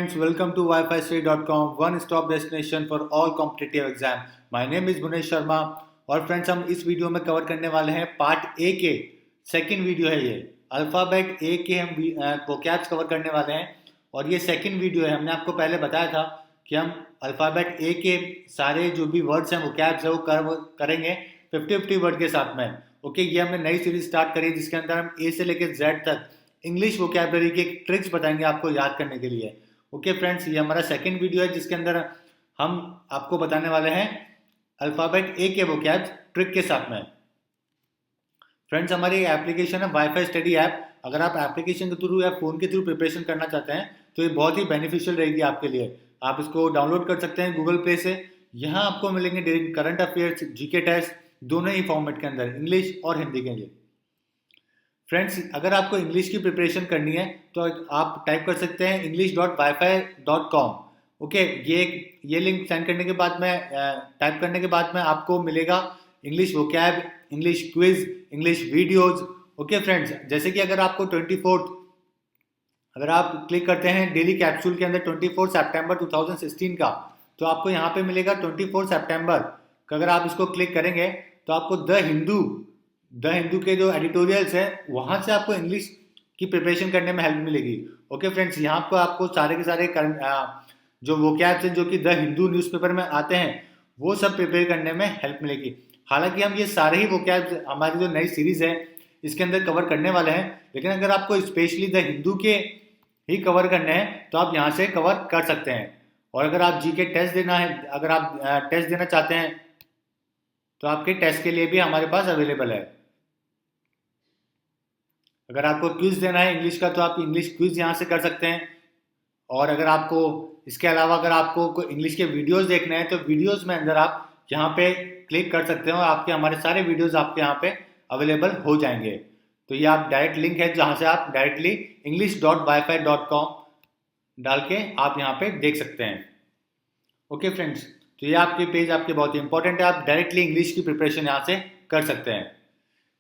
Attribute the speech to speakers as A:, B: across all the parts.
A: friends, welcome to wifistudy.com, one stop destination for all competitive exam. My name is Bunesh Sharma और friends हम इस video में cover करने वाले हैं पार्ट ए के सेकंड वीडियो है ये अल्फ़ाबेट ए के हम वोकैब्स कवर करने वाले हैं और ये सेकंड वीडियो है। हमने आपको पहले बताया था कि हम अल्फ़ाबेट ए के सारे जो भी वर्ड्स हैं वोकैब्स है वो करेंगे 50-50 वर्ड के साथ में। ओके, ये हमने नई सीरीज स्टार्ट करी जिसके अंदर हम ए से लेकर जेड तक इंग्लिश वोकैबलरी के ट्रिक्स बताएंगे आपको याद करने के लिए। ओके फ्रेंड्स, ये हमारा सेकंड वीडियो है जिसके अंदर हम आपको बताने वाले हैं अल्फ़ाबेट ए के वोकैब्स ट्रिक के साथ में। फ्रेंड्स, हमारी एप्लीकेशन है वाईफाई स्टडी ऐप। अगर आप एप्लीकेशन के थ्रू या फ़ोन के थ्रू प्रिपरेशन करना चाहते हैं तो ये बहुत ही बेनिफिशियल रहेगी आपके लिए। आप इसको डाउनलोड कर सकते हैं गूगल प्ले से। यहाँ आपको मिलेंगे daily current affairs, GK test, दोनों ही फॉर्मेट के अंदर, इंग्लिश और हिंदी के लिए। फ्रेंड्स, अगर आपको इंग्लिश की प्रिपरेशन करनी है तो आप टाइप कर सकते हैं english.wifi.com। ओके, ये लिंक सेंड करने के बाद में टाइप करने के बाद में आपको मिलेगा English vocab, English quiz, English videos. Okay friends, जैसे कि अगर आपको 24 अगर आप क्लिक करते हैं डेली कैप्सूल के अंदर 24 सितंबर 2016 का, तो आपको यहाँ पे मिलेगा 24 सितंबर का। अगर आप इसको क्लिक करेंगे तो आपको द हिंदू के जो एडिटोरियल्स है वहाँ से आपको इंग्लिश की प्रिपरेशन करने में हेल्प मिलेगी। ओके फ्रेंड्स, यहाँ पर आपको सारे के सारे जो वोकैब्स हैं जो कि द हिंदू न्यूज़पेपर में आते हैं वो सब प्रिपेयर करने में हेल्प मिलेगी। हालांकि हम ये सारे ही वोकैब्स हमारी जो नई सीरीज़ है इसके अंदर कवर करने वाले हैं, लेकिन अगर आपको स्पेशली द हिंदू के ही कवर करने हैं तो आप यहाँ से कवर कर सकते हैं। और अगर आप जीके टेस्ट देना है, अगर आप टेस्ट देना चाहते हैं तो आपके टेस्ट के लिए भी हमारे पास अवेलेबल है। अगर आपको क्विज देना है इंग्लिश का तो आप इंग्लिश क्विज यहाँ से कर सकते हैं। और अगर आपको इसके अलावा अगर आपको इंग्लिश के वीडियोस देखने हैं तो वीडियोस में अंदर आप यहाँ पे क्लिक कर सकते हैं और आपके हमारे सारे वीडियोस आपके यहाँ पे अवेलेबल हो जाएंगे। तो ये आप डायरेक्ट लिंक है जहाँ से आप डायरेक्टली english.wifi.com डाल के आप यहाँ पे देख सकते हैं। ओके फ्रेंड्स, तो ये आपके पेज आपके बहुत ही इंपॉर्टेंट है, आप डायरेक्टली इंग्लिश की प्रिपरेशन यहाँ से कर सकते हैं।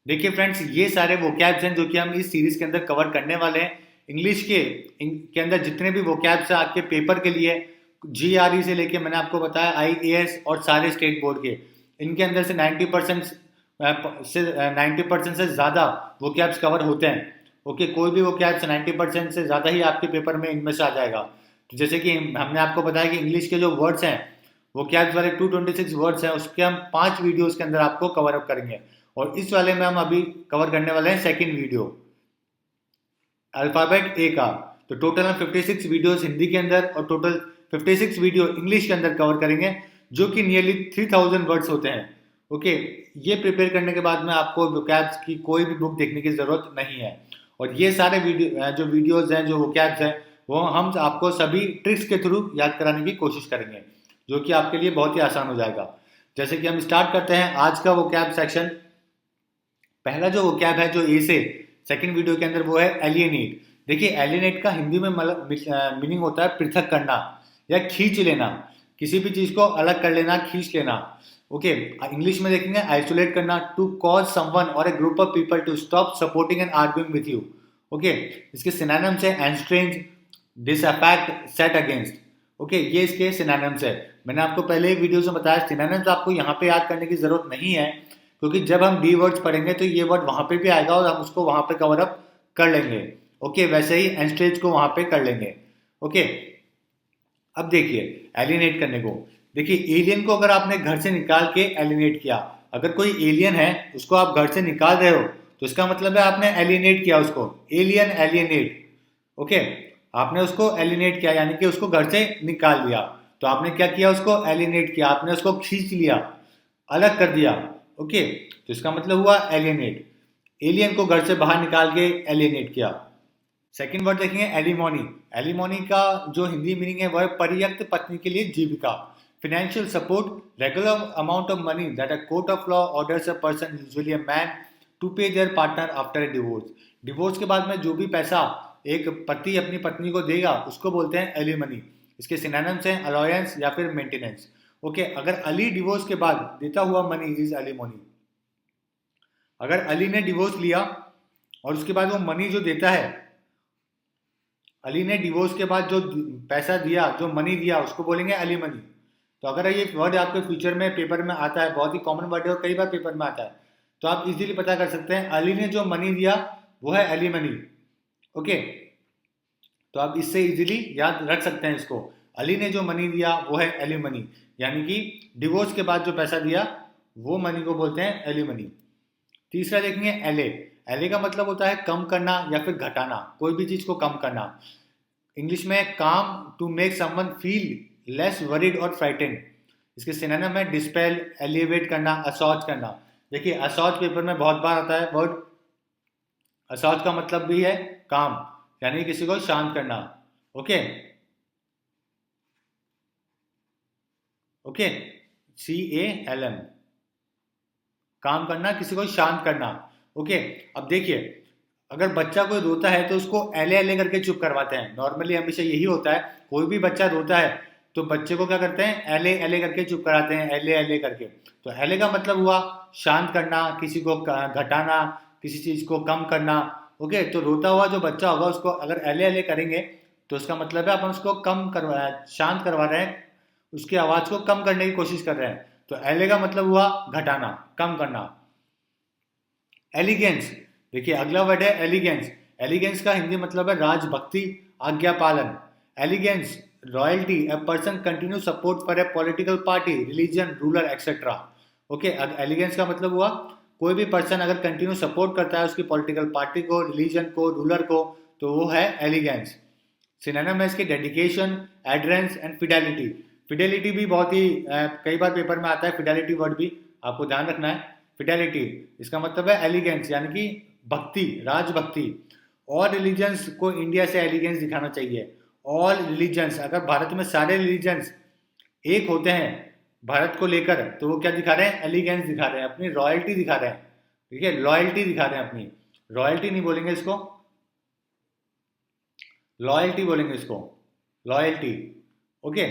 A: देखिए फ्रेंड्स, ये सारे वोकैब्स हैं जो कि हम इस सीरीज के अंदर कवर करने वाले हैं। इंग्लिश के अंदर जितने भी वोकैब्स हैं आपके पेपर के लिए, GRE से लेके मैंने आपको बताया IAS और सारे स्टेट बोर्ड के, इनके अंदर से 90% से ज़्यादा वोकैब्स कवर होते हैं। ओके, कोई भी वोकैब्स 90% से ज़्यादा ही आपके पेपर में इनमें से आ जाएगा। तो जैसे कि हमने आपको बताया कि इंग्लिश के जो वर्ड्स हैं वोकैब्स वाले 226 वर्ड्स हैं, उसके हम 5 वीडियोज़ के अंदर आपको कवर अप करेंगे। और इस वाले में हम अभी कवर करने वाले हैं सेकंड वीडियो अल्फ़ाबेट ए का। तो टोटल हम 56 वीडियोस हिंदी के अंदर और टोटल 56 वीडियो इंग्लिश के अंदर कवर करेंगे, जो कि नियरली 3000 वर्ड्स होते हैं। ओके, ये प्रिपेयर करने के बाद में आपको वोकैब्स की कोई भी बुक देखने की ज़रूरत नहीं है। और ये सारे जो वीडियोज़ हैं, जो वोकैब्स हैं, वो हम आपको सभी ट्रिक्स के थ्रू याद कराने की कोशिश करेंगे, जो कि आपके लिए बहुत ही आसान हो जाएगा। जैसे कि हम स्टार्ट करते हैं आज का वोकैब सेक्शन। पहला जो वोकैब है जो ए से सेकंड वीडियो के अंदर वो है एलियनेट। देखिए, एलियनेट का हिंदी में मीनिंग होता है पृथक करना या खींच लेना, किसी भी चीज़ को अलग कर लेना, खींच लेना। ओके, इंग्लिश में देखेंगे आइसोलेट करना, to cause someone or a group of people to stop supporting and arguing with you. Okay, इसके सिनोनिम्स है estrange, disaffect, set against. Okay, ये इसके सिनोनिम्स है। मैंने आपको पहले ही वीडियो में बताया सिनोनिम्स आपको यहाँ पे याद करने की जरूरत नहीं है, क्योंकि जब हम डी वर्ड्स पढ़ेंगे तो ये वर्ड वहाँ पे भी आएगा और हम उसको वहाँ पे कवर अप कर लेंगे। ओके, वैसे ही एंस्ट्रेज को वहाँ पे कर लेंगे। ओके, अब देखिए एलिनेट करने को, देखिए एलियन को अगर आपने घर से निकाल के एलिनेट किया, अगर कोई एलियन है उसको आप घर से निकाल रहे हो तो इसका मतलब है आपने एलिनेट किया उसको, एलियन एलियनेट। ओके, आपने उसको एलिनेट किया यानी कि उसको घर से निकाल दिया। तो आपने क्या किया, उसको एलिनेट किया, आपने उसको खींच लिया, अलग कर दिया। ओके, तो इसका मतलब हुआ एलियनेट, एलियन को घर से बाहर निकाल के एलियनेट किया। सेकंड वर्ड देखेंगे एलिमोनी। एलिमोनी का जो हिंदी मीनिंग है वह परित्यक्त पत्नी के लिए जीविका, financial support, regular amount of money that a court of law orders a person, usually a man, to pay their partner after a divorce. Divorce के बाद में जो भी पैसा एक पति अपनी पत्नी को देगा उसको बोलते हैं एलिमनी। इसके सिनोनिम्स हैं अलायंस या फिर मेंटेनेंस। ओके, अगर अली डिवोर्स के बाद देता हुआ मनी इज एलिमोनी। अगर अली ने डिवोर्स लिया और उसके बाद वो मनी जो देता है अली ने डिवोर्स के बाद जो पैसा दिया, जो मनी दिया, उसको बोलेंगे अली मनी। तो अगर ये वर्ड आपके फ्यूचर में पेपर में आता है, बहुत ही कॉमन वर्ड है और कई बार पेपर में आता है, तो आप इजीली पता कर सकते हैं अली ने जो मनी दिया वो है अली मनी। ओके, तो आप इससे इजीली याद रख सकते हैं इसको, अली ने जो मनी दिया वो है अली मनी, यानी कि डिवोर्स के बाद जो पैसा दिया वो मनी को बोलते हैं एली मनी। तीसरा देखेंगे एले। एले का मतलब होता है कम करना या फिर घटाना, कोई भी चीज को कम करना। इंग्लिश में काम to make someone feel less worried और फ्राइटेंड। इसके सिनोनिम है डिस्पेल, एलिवेट करना, असॉज करना। देखिए असॉज पेपर में बहुत बार आता है वर्ड। असॉज का मतलब भी है काम, यानी किसी को शांत करना। ओके ओके, CALM, काम करना, किसी को शांत करना। ओके, अब देखिए अगर बच्चा कोई रोता है तो उसको एले एले करके चुप करवाते हैं। नॉर्मली हमेशा यही होता है, कोई भी बच्चा रोता है तो बच्चे को क्या करते हैं, एले एले करके चुप कराते हैं, एले एले करके। तो एले का मतलब हुआ शांत करना, किसी को घटाना, किसी चीज को कम करना। ओके, तो रोता हुआ जो बच्चा होगा उसको अगर एले एले करेंगे तो उसका मतलब है अपन उसको कम करवा, शांत करवा रहे हैं, उसकी आवाज को कम करने की कोशिश कर रहे हैं। तो एले का मतलब हुआ घटाना, कम करना। एलिगेंस, देखिए अगला वर्ड है एलिगेंस। एलिगेंस का हिंदी मतलब है राजभक्ति, आज्ञा पालन। Allegiance, loyalty, a person continue support for a political party, religion, ruler etcetera. Okay, allegiance का मतलब हुआ कोई भी पर्सन अगर कंटिन्यू सपोर्ट करता है उसकी पॉलिटिकल पार्टी को, रिलीजन को, रूलर को, तो वो है एलिगेंस। सिनोनिम है इसके डेडिकेशन, एडरेंस एंड फिडेलिटी। फिडेलिटी भी बहुत ही कई बार पेपर में आता है, फिडेलिटी वर्ड भी आपको ध्यान रखना है। फिडेलिटी इसका मतलब है एलिगेंस, यानी कि भक्ति, राजभक्ति। ऑल रिलीजन्स को इंडिया से एलिगेंस दिखाना चाहिए। ऑल रिलीजन्स, अगर भारत में सारे रिलीजन्स एक होते हैं भारत को लेकर तो वो क्या दिखा रहे हैं, एलिगेंस दिखा रहे हैं, अपनी रॉयल्टी दिखा रहे हैं। ठीक है, लॉयल्टी दिखा रहे हैं अपनी, रॉयल्टी नहीं बोलेंगे इसको, लॉयल्टी बोलेंगे इसको, लॉयल्टी। ओके,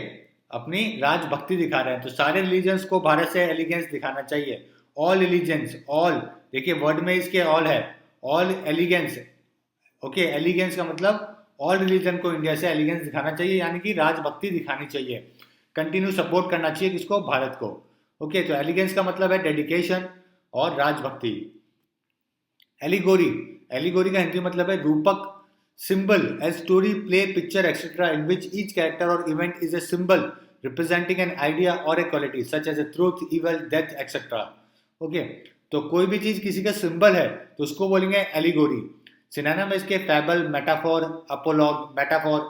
A: अपनी राजभक्ति दिखा रहे हैं। तो सारे रिलीजन्स को भारत से एलिगेंस दिखाना चाहिए। ऑल रिलीजन्स, ऑल, देखिए वर्ड में इसके ऑल है, ऑल एलिगेंस। ओके, एलिगेंस का मतलब ऑल रिलीजन को इंडिया से एलिगेंस दिखाना चाहिए, यानी कि राजभक्ति दिखानी चाहिए, कंटिन्यू सपोर्ट करना चाहिए किसको, भारत को। ओके, तो एलिगेंस का मतलब है डेडिकेशन और राजभक्ति। एलिगोरी, एलिगोरी का हिंदी मतलब है रूपक, symbol, a story, play, picture, etc., in which each character or event is a symbol representing an idea or a quality such as a truth, evil, death, etc. Okay, तो कोई भी चीज किसी का सिंबल है तो उसको बोलेंगे एलिगोरी। सिनोनिम इसके फैबल, मेटाफोर, अपोलॉग। मेटाफोर,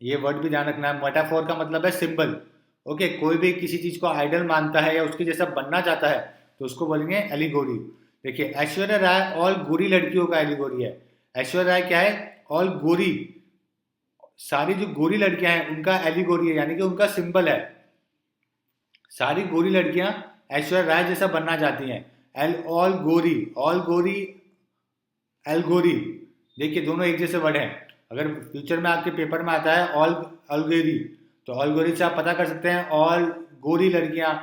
A: ये वर्ड भी ध्यान रखना है, मेटाफोर का मतलब है सिंबल। ओके, कोई भी किसी चीज को आइडल मानता है या उसके जैसा बनना चाहता है तो उसको बोलेंगे एलिगोरी। देखिए ऐश्वर्या राय ऑल गोरी लड़कियों का एलिगोरी है। ऐश्वर्या राय क्या है, ऑल गोरी, सारी जो गोरी लड़कियां हैं उनका एलिगोरी है, यानी कि उनका सिंबल है। सारी गोरी लड़कियां ऐश्वर्या राय जैसा बनना चाहती हैं। एल ऑल गोरी, ऑल गोरी, एल गोरी, देखिए दोनों एक जैसे वर्ड हैं। अगर फ्यूचर में आपके पेपर में आता है ऑल अलगोरी, तो ऑल गोरी से आप पता कर सकते हैं ऑल गोरी लड़कियां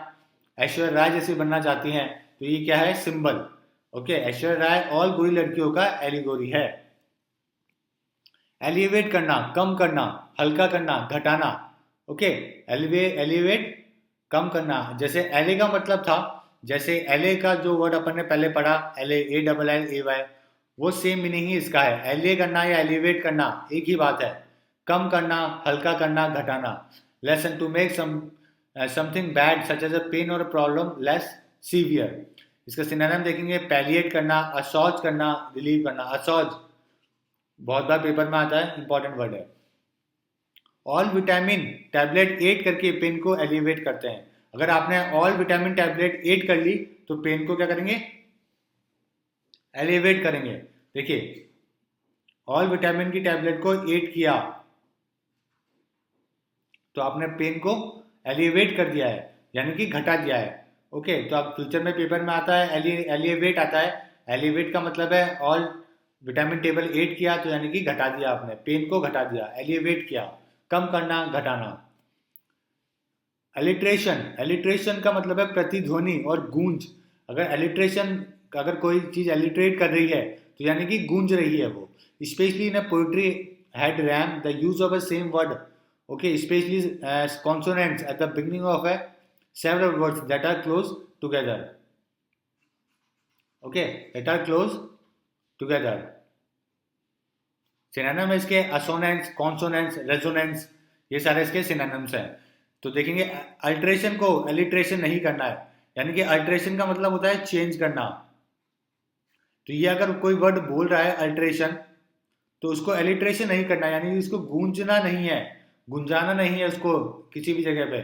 A: ऐश्वर्या राय जैसी बनना चाहती हैं, तो ये क्या है, symbol. Okay, Aishwarya Rai all गोरी लड़कियों का एलिगोरी है। एलिवेट करना, कम करना, हल्का करना, घटाना। ओके, एलिवेट, कम करना। जैसे एले का मतलब था, जैसे एले का जो वर्ड अपन ने पहले पढ़ा, LALLAY, वो सेम मीनिंग ही इसका है। एले करना या एलिवेट करना एक ही बात है। कम करना, हल्का करना, घटाना। Lessen, to make something bad such as a pain or problem less severe. इसका सिनोनिम देखेंगे, पैलिएट करना, असॉज करना, रिलीव करना। असॉज बहुत बार पेपर में आता है, इंपॉर्टेंट वर्ड है। ऑल विटामिन टैबलेट 8 करके पेन को एलिवेट करते हैं। अगर आपने ऑल विटामिन टैबलेट 8 कर ली तो पेन को क्या करेंगे, एलिवेट करेंगे। देखिए ऑल विटामिन की टैबलेट को 8 किया तो आपने पेन को एलिवेट कर दिया है, यानी कि घटा दिया है। ओके, तो आप फ्यूचर में पेपर में आता है एलिवेट आता है। एलिवेट का मतलब है ऑल विटामिन टेबल 8 किया तो यानी कि घटा दिया, आपने पेन को घटा दिया, एलिवेट किया, कम करना, घटाना। एलिट्रेशन, एलिट्रेशन का मतलब है प्रतिध्वनि और गूंज। अगर एलिट्रेशन, अगर कोई चीज एलिट्रेट कर रही है तो यानी कि गूंज रही है वो। Specially in poetry had RAM, the use of a same word, okay, especially as consonants at the beginning of a several words that are close together, okay, that are close together. Synonym है इसके असोनेंस, consonance, resonance, ये सारे इसके synonyms हैं. तो देखेंगे alteration को alliteration नहीं करना है, यानी कि अल्ट्रेशन का मतलब होता है चेंज करना. तो ये अगर कोई वर्ड बोल रहा है अल्ट्रेशन, तो उसको एलिट्रेशन नहीं करना, यानी उसको गूंजना नहीं है, गुंजाना नहीं है उसको किसी भी जगह पे.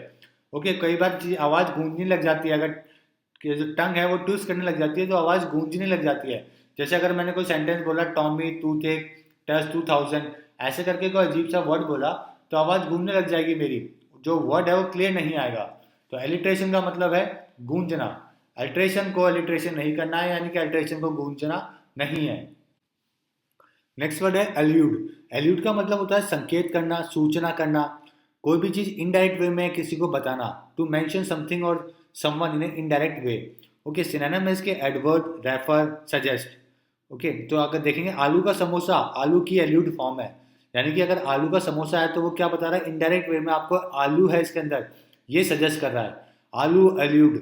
A: ओके, कई बार आवाज गूंजने लग जाती है, अगर जो टंग है वो ट्विस्ट करने लग जाती है तो आवाज गूंजने लग जाती है. जैसे अगर मैंने कोई सेंटेंस बोला टॉमी टूथ एक टेस्ट 2000, ऐसे करके कोई अजीब सा वर्ड बोला तो आवाज गूंजने लग जाएगी मेरी, जो वर्ड है वो क्लियर नहीं आएगा. तो एलिट्रेशन का मतलब है गूंजना. अल्ट्रेशन को एलिट्रेशन नहीं करना है, यानी कि अल्ट्रेशन को गूंजना नहीं है. नेक्स्ट वर्ड है एल्यूड. एल्यूड का मतलब होता है संकेत करना, सूचना करना, कोई भी चीज इनडायरेक्ट वे में किसी को बताना. टू मेंशन समथिंग और someone in indirect way. Okay, synonym है इसके एडवर्ड, रेफर, सजेस्ट. ओके, तो अगर देखेंगे आलू का समोसा, आलू की एल्यूड फॉर्म है, यानी कि अगर आलू का समोसा है तो वो क्या बता रहा है, इनडायरेक्ट वे में आपको आलू है इसके अंदर, ये सजेस्ट कर रहा है. आलू एल्यूड.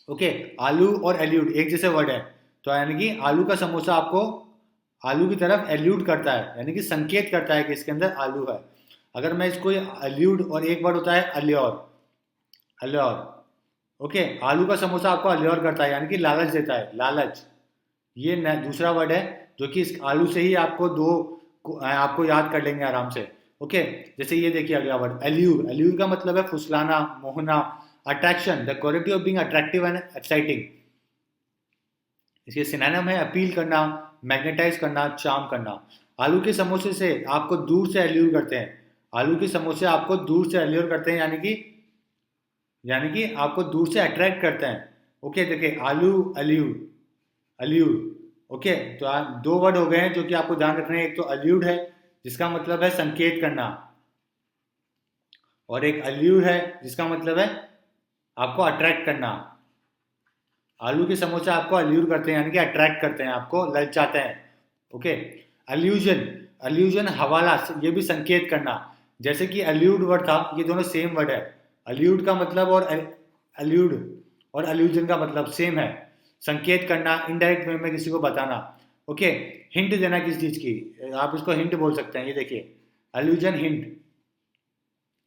A: ओके, आलू और एल्यूड एक जैसे वर्ड है, तो यानी कि आलू का समोसा आपको आलू की तरफ एल्यूड करता है, यानी कि संकेत करता है कि इसके अंदर आलू है. अगर मैं इसको एल्यूड और एक वर्ड होता है अल्योर, अल्योर. ओके, आलू का समोसा आपको अल्योर करता है, यानी कि लालच देता है, लालच. ये दूसरा वर्ड है जो कि इस आलू से ही आपको याद कर लेंगे आराम से. ओके, जैसे ये देखिए अगला वर्ड एल्यूर. एल्यूर का मतलब है फुसलाना, मोहना, attraction, the quality of being attractive and exciting. इसके सिनोनिम है अपील करना, मैग्नेटाइज करना, चार्म करना. आलू के समोसे से आपको दूर से एल्यूर करते हैं, आलू के समोसे आपको दूर से एल्यूर करते हैं, यानी कि आपको दूर से अट्रैक्ट करते हैं. ओके, देखिए आलू एल्यूर, अल्यूड. ओके, तो दो वर्ड हो गए हैं जो कि आपको ध्यान रखना है. एक तो अल्यूड है जिसका मतलब है संकेत करना, और एक अल्यूर है जिसका मतलब है आपको अट्रैक्ट करना. आलू के समोसे आपको अल्यूर करते हैं, यानी कि अट्रैक्ट करते हैं, आपको ललचाते हैं. Okay, allusion. अल्यूजन हवाला, ये भी संकेत करना. जैसे कि अल्यूड वर्ड था, ये दोनों सेम वर्ड है. अल्यूड का मतलब और अल्यूड और अल्यूजन का मतलब सेम है, संकेत करना, इनडायरेक्ट वे में किसी को बताना. ओके, हिंट देना किसी चीज की, आप इसको हिंट बोल सकते हैं. ये देखिए अल्यूजन, हिंट.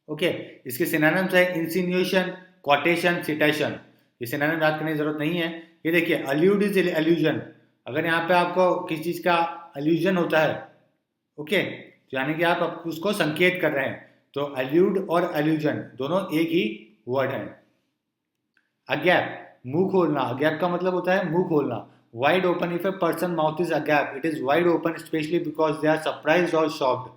A: ओके, इसके सिनोनिम्स है इंसिनुएशन, क्वाटेशन, सिटेशन. ये सिनोनिम याद करने की जरूरत नहीं है. ये देखिए अल्यूड इज एल्यूजन. अगर यहाँ पे आपको किसी चीज का अल्यूजन होता है, ओके, तो यानी कि आप उसको संकेत कर रहे हैं. तो अल्यूड और एल्यूजन दोनों एक ही वर्ड है. अगैप, मुंह खोलना. अगैप का मतलब होता है मुंह खोलना. Wide open. If a person mouth is agape, it is wide open specially because they are surprise or shocked.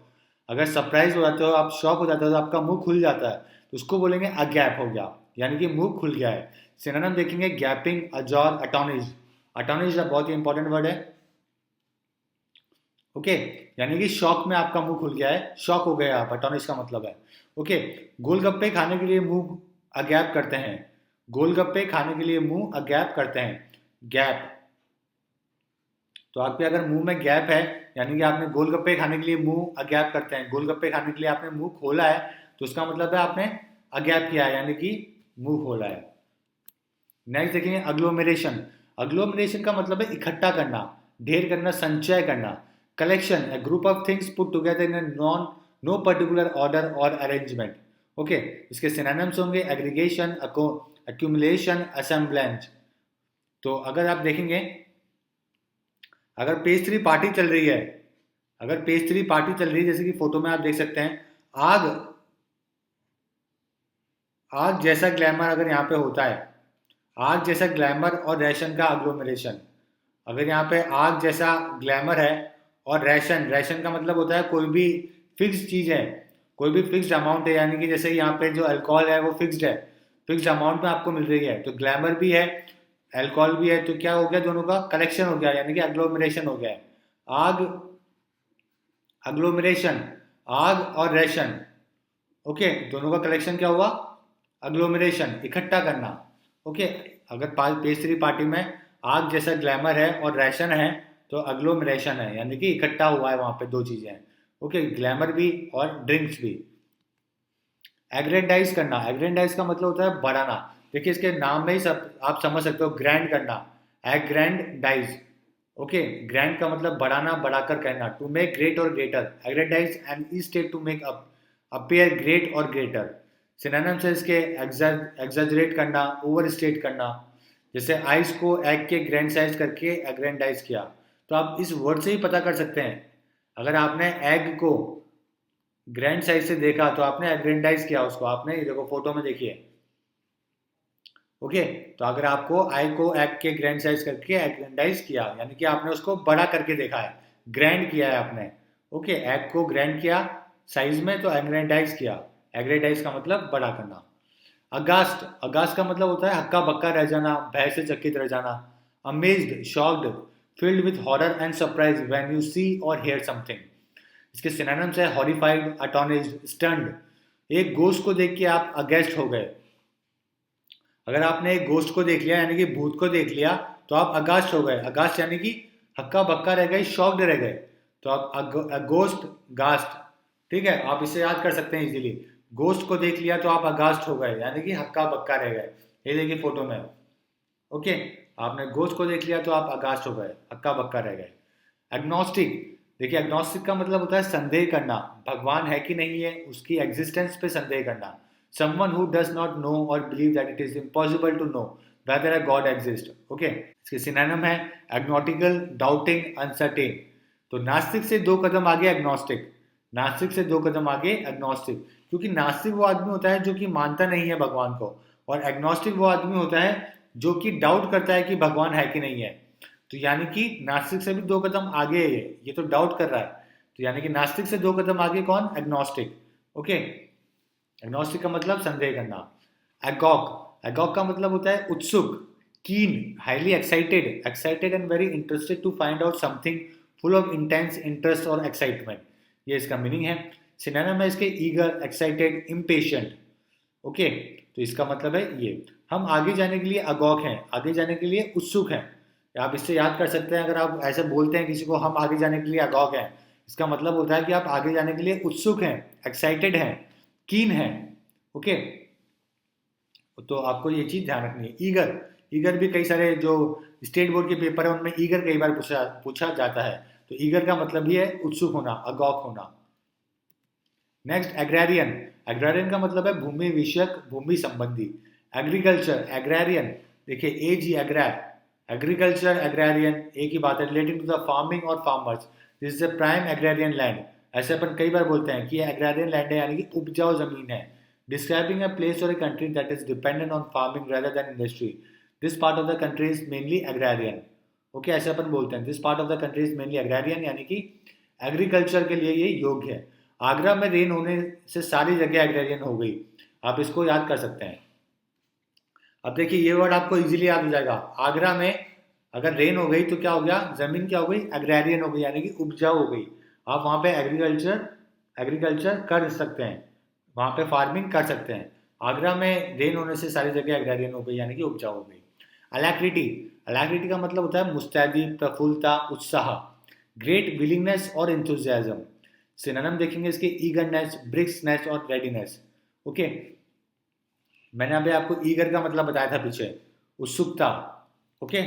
A: अगर सरप्राइज हो जाते हो, आप शॉक हो जाते हो, तो आपका मुंह खुल जाता है, तो उसको बोलेंगे अगैप हो गया, यानी कि मुंह खुल गया है. सिनोनिम देखेंगे गैपिंग, अजॉर, अटोनिज. अटोनिज बहुत ही इंपॉर्टेंट वर्ड है. ओके, यानी कि शॉक में आपका मुंह खुल गया है, शॉक हो गया आप, अटोनिज का मतलब है. ओके, गोलगप्पे खाने के लिए मुंह अगैप करते हैं. गोलगप्पे खाने के लिए मुंह अगैप करते हैं, गैप. तो आपके अगर मुंह में गैप है, यानी कि आपने गोलगप्पे खाने के लिए मुंह अगैप करते हैं, गोलगप्पे खाने के लिए आपने मुंह खोला है, तो उसका मतलब है आपने अगैप किया है, यानी कि मुंह खोला है. नेक्स्ट देखेंगे अग्लोमेरेशन. अग्लोमेरेशन का मतलब है इकट्ठा करना, ढेर करना, संचय करना. Collection, a group of things put together in a no particular order or arrangement. Okay, इसके सिनोनिम्स होंगे एग्रीगेशन, accumulation, assemblage. तो अगर आप देखेंगे, अगर पेज 3 पार्टी चल रही है, अगर पेज 3 पार्टी चल रही है, जैसे कि फोटो में आप देख सकते हैं, आग जैसा ग्लैमर अगर यहाँ पे होता है, आग जैसा ग्लैमर और रेशन का अग्लोमेरेशन. अगर यहाँ पे आग जैसा ग्लैमर है और रेशन का मतलब होता है कोई भी फिक्स चीज है, कोई भी फिक्स्ड अमाउंट है, यानी कि जैसे यहाँ पे जो अल्कोहल है वो फिक्स्ड है, फिक्स्ड अमाउंट में आपको मिल रही है. तो ग्लैमर भी है, अल्कोहल भी है, तो क्या हो गया, दोनों का कलेक्शन हो गया, यानी कि अग्लोमरेशन हो गया. आग, अग्लोमरेशन, आग और रेशन. ओके, दोनों का कलेक्शन क्या हुआ, अग्लोमरेशन, इकट्ठा करना. ओके, अगर पेज 3 पार्टी में आग जैसा ग्लैमर है और रेशन है, तो अग्लोमरेशन है, यानी कि इकट्ठा हुआ है वहां पे दो चीजें हैं। ओके, ग्लैमर भी और ड्रिंक्स भी। एग्रेंडाइज करना, एग्रेंडाइज का मतलब होता है बढ़ाना। देखिए इसके नाम में ही सब आप समझ सकते हो, ग्रैंड करना, एग्रैंडाइज। ओके, ग्रैंड का मतलब बढ़ाना, बढ़ाकर कहना। To make great or greater, aggrandize and ई state to make appear great or greater. Synonyms है इसके, एग्जैजरेट करना, ओवर स्टेट करना। जैसे आइस को एग के ग्रैंड साइज करके एग्रेंडाइज किया, तो आप इस वर्ड से ही पता कर सकते हैं। अगर आपने एग को ग्रैंड साइज से देखा तो आपने एग्रेंडाइज किया उसको, आपने ये देखो फोटो में देखिए। ओके, तो अगर आपको आई को एग के ग्रैंड साइज करके एग्रेंडाइज किया, यानी कि आपने उसको बड़ा करके देखा है, ग्रैंड किया है आपने। ओके, एग को ग्रैंड किया साइज में तो एग्रेंडाइज किया। एग्रेंडाइज का मतलब बड़ा करना। अगास्ट, अगास्ट का मतलब होता है हक्का बक्का रह जाना, भय से चकित रह जाना। Amazed, shocked, filled with horror and surprise when you see or hear something. इसके सिनोनिम्स है हॉरिफाइड, अटोनिश्ड, स्टन्ड। एक गोस्ट को देख के आप अगेस्ट हो गए। अगर आपने एक गोस्ट को देख लिया यानी कि भूत को देख लिया तो आप अगास्ट हो गए। अगास्ट यानी कि हक्का बक्का रह गए, शॉक्ड रह गए। तो आप गोस्ट, गास्ट, ठीक है, आप इसे याद कर सकते हैं इजीली। गोस्ट को देख लिया तो आप अगास्ट हो गए, यानी कि हक्का बक्का रह गए। ये देखिए फोटो में। ओके, आपने गोस्ट को देख लिया तो आप अगास्ट हो गए, हक्का बक्का रह गए। एग्नोस्टिक, देखिए एग्नोस्टिक का मतलब होता है संदेह करना, भगवान है कि नहीं है उसकी एग्जिस्टेंस पे संदेह करना। someone who does not know or believe that it is impossible to know whether a god exists. Okay, इसके सिनोनिम है एग्नोटिकल, डाउटिंग, अनसर्टेन। तो नास्तिक से दो कदम आगे एग्नोस्टिक, नास्तिक से दो कदम आगे एग्नोस्टिक। क्योंकि नास्तिक वो आदमी होता है जो कि मानता नहीं है भगवान को, और एग्नोस्टिक वो आदमी होता है जो कि डाउट करता है कि भगवान है कि नहीं है। तो यानी कि नास्तिक से भी दो कदम आगे है ये तो डाउट कर रहा है। तो यानी कि नास्तिक से दो कदम आगे कौन? एग्नोस्टिक। ओके, एग्नोस्टिक का मतलब संदेह करना। एगॉक, एगॉक का मतलब होता है उत्सुक, keen, highly excited, excited and very interested to find out something, full of intense interest or excitement. ये इसका मीनिंग है। सिनोनिम है इसके ईगर, एक्साइटेड, इम्पेशेंट। ओके, तो इसका मतलब है ये। हम आगे जाने के लिए अगॉक हैं, आगे जाने के लिए उत्सुक हैं। आप इससे याद कर सकते हैं, अगर आप ऐसे बोलते हैं किसी को हम आगे जाने के लिए अगॉक हैं, इसका मतलब होता है कि आप आगे जाने के लिए उत्सुक हैं, एक्साइटेड हैं, कीन है। ओके, तो आपको ये चीज ध्यान रखनी है। ईगर, ईगर भी कई सारे जो स्टेट बोर्ड के पेपर है उनमें ईगर कई बार पूछा पूछा जाता है। तो ईगर का मतलब भी है उत्सुक होना, अगॉक होना। नेक्स्ट एग्रेरियन, एग्रेरियन का मतलब है भूमि विषयक, भूमि संबंधी। एग्रीकल्चर, एग्रेरियन, देखिए ए जी एग्रैर, एग्रीकल्चर, एग्रेरियन एक ही बात है, रिलेटिंग टू द फार्मिंग और farmers. This is the prime agrarian land. ऐसे अपन कई बार बोलते हैं कि ये एग्रेरियन लैंड है, यानी कि उपजाऊ जमीन है। डिस्क्राइबिंग अ प्लेस और a country that is dependent on farming rather than industry. This part of the country is mainly agrarian. Okay, ऐसे अपन बोलते हैं this part of the country is mainly agrarian, यानी कि एग्रीकल्चर के लिए ये योग्य है। आगरा में रेन होने से सारी जगह एग्रेरियन हो गई, आप इसको याद कर सकते हैं। अब देखिए ये वर्ड आपको इजीली याद हो जाएगा। आगरा में अगर रेन हो गई तो क्या हो गया? जमीन क्या हो गई? एग्रेरियन हो गई, यानी कि उपजाऊ हो गई। आप वहां पे एग्रीकल्चर एग्रीकल्चर कर सकते हैं, वहां पे फार्मिंग कर सकते हैं। आगरा में रेन होने से सारी जगह एग्रेरियन हो गई, यानी कि उपजाऊ हो गई। अलैक्रिटी, अलैक्रिटी का मतलब होता है मुस्तैदी, प्रफुल्लता, उत्साह, ग्रेट विलिंगनेस और इंथुजियाज्म। सिनोनिम देखेंगे इसके ईगरनेस, ब्रिस्कनेस और रेडीनेस। ओके, मैंने अभी आपको ईगर का मतलब बताया था पीछे, उत्सुकता। ओके,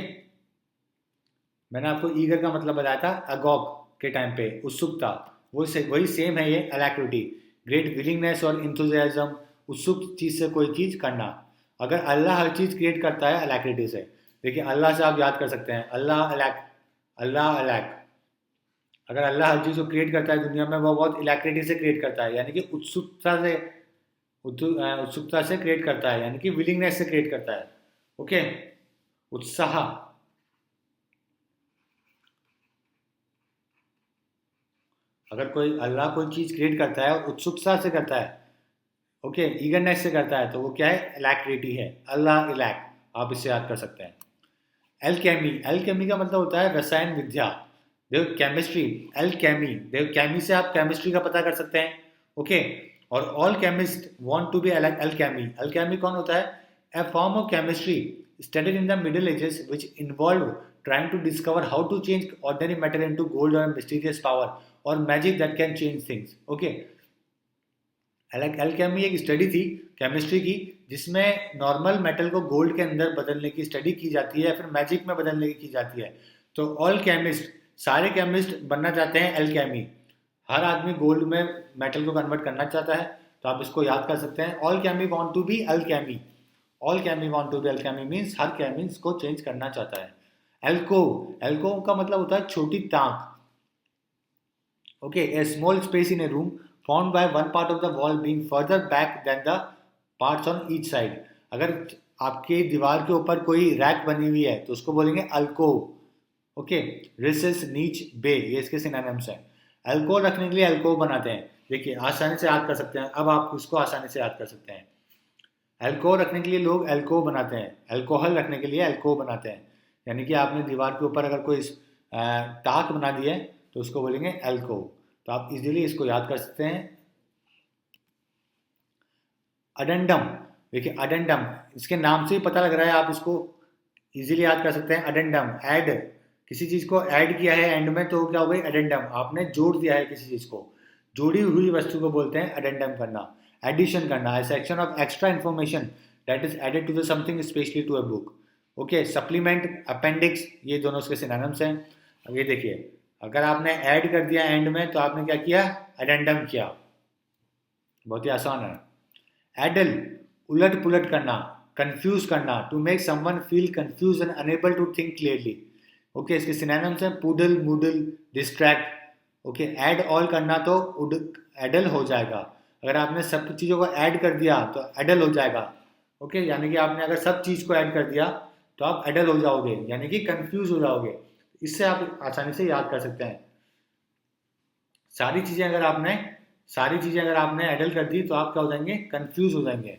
A: मैंने आपको ईगर का मतलब बताया था अगॉग के टाइम पे, उत्सुकता। वही सेम है ये अलैक्रिटी, ग्रेट विलिंगनेस और इंथुजियाज्म, उत्सुक चीज से कोई चीज करना। अगर अल्लाह हर चीज क्रिएट करता है अलैक्रिटी से, देखिए अल्लाह से आप याद कर सकते हैं, अल्लाह अलैक, अल्लाह अलैक। अगर अल्लाह हर चीज को क्रिएट करता है दुनिया में, वो बहुत इलैक्रिटी से क्रिएट करता है, यानी कि उत्सुकता से क्रिएट करता है, यानी कि विलिंगनेस से क्रिएट करता है। ओके, उत्साह। अगर कोई अल्लाह कोई चीज क्रिएट करता है और उत्सुकता से करता है, ओके, ईगरनेस से करता है, तो वो क्या है? इलैक्रिटी है, अल्लाह इलैक। आप इससे याद कर सकते हैं। एल्केमी, एल्केमी का मतलब होता है रसायन विद्या। देखो केमिस्ट्री, एल्केमी, देखो केमी से आप केमिस्ट्री का पता कर सकते हैं। ओके, और all chemist want to be alchemy. Alchemy कौन होता है? A form of chemistry studied in the middle ages which involve trying to discover how to change ordinary metal into gold or mysterious power or magic that can change things. Okay, alchemy एक study थी chemistry की जिसमें normal metal को gold के अंदर बदलने की study की जाती है, फिर मैजिक में बदलने की जाती है. तो ऑल केमिस्ट, सारे केमिस्ट बनना चाहते हैं एल्केमी. हर आदमी गोल्ड में मेटल को कन्वर्ट करना चाहता है, तो आप इसको याद कर सकते हैं. All chemy want to be alchemy. All chemy want to be alchemy means हर केमिस्ट को चेंज करना चाहता है. एल्कोव, एल्कोव का मतलब होता है छोटी ताक. Okay, A small space in A room formed by one part of the wall being further back than the parts on each side. अगर आपके दीवार के ऊपर कोई रैक बनी हुई है तो उसको बोलेंगे अल्कोव. ओके, रिसेस, नीच, बे, ये इसके सिनोनिम्स हैं. अल्कोहल रखने के लिए अल्कोव बनाते हैं. देखिए आसानी से याद कर सकते हैं. अब आप इसको आसानी से याद कर सकते हैं. अल्कोहल रखने के लिए लोग अल्कोव बनाते हैं. अल्कोहल रखने के लिए अल्कोव बनाते हैं. यानी कि आपने दीवार के ऊपर अगर कोई ताक बना दी है तो उसको बोलेंगे अल्कोव. तो आप इजीली इसको याद कर सकते हैं. अडेंडम, देखिए अडेंडम, इसके नाम से ही पता लग रहा है, आप इसको इजीली याद कर सकते हैं. अडेंडम, ऐड, किसी चीज को ऐड किया है एंड में तो क्या हो गई एडेंडम. आपने जोड़ दिया है किसी चीज को, जोड़ी हुई वस्तु को बोलते हैं एडेंडम करना. एडिशन करना, a section of extra information that is added to the something specially to a book. Okay, supplement, appendix, ये दोनों उसके सिनोनिम्स हैं. अब ये देखिए, अगर आपने ऐड कर दिया एंड में तो आपने क्या किया, एडेंडम किया. बहुत ही आसान है. एडल, उलट पुलट करना, कंफ्यूज करना, to make someone feel confuse and unable to think clearly. Okay, इसके सिनोनिम्स हैं fuddle, muddle, distract. Okay, addle करना तो एडल हो जाएगा. अगर आपने सब चीज़ों को ऐड कर दिया तो एडल हो जाएगा. ओके, यानी कि आपने अगर सब चीज़ को ऐड कर दिया तो आप एडल हो जाओगे, यानी कि कंफ्यूज हो जाओगे. इससे आप आसानी से याद कर सकते हैं. सारी चीजें अगर आपने एडल कर दी तो आप क्या हो जाएंगे, कंफ्यूज हो जाएंगे.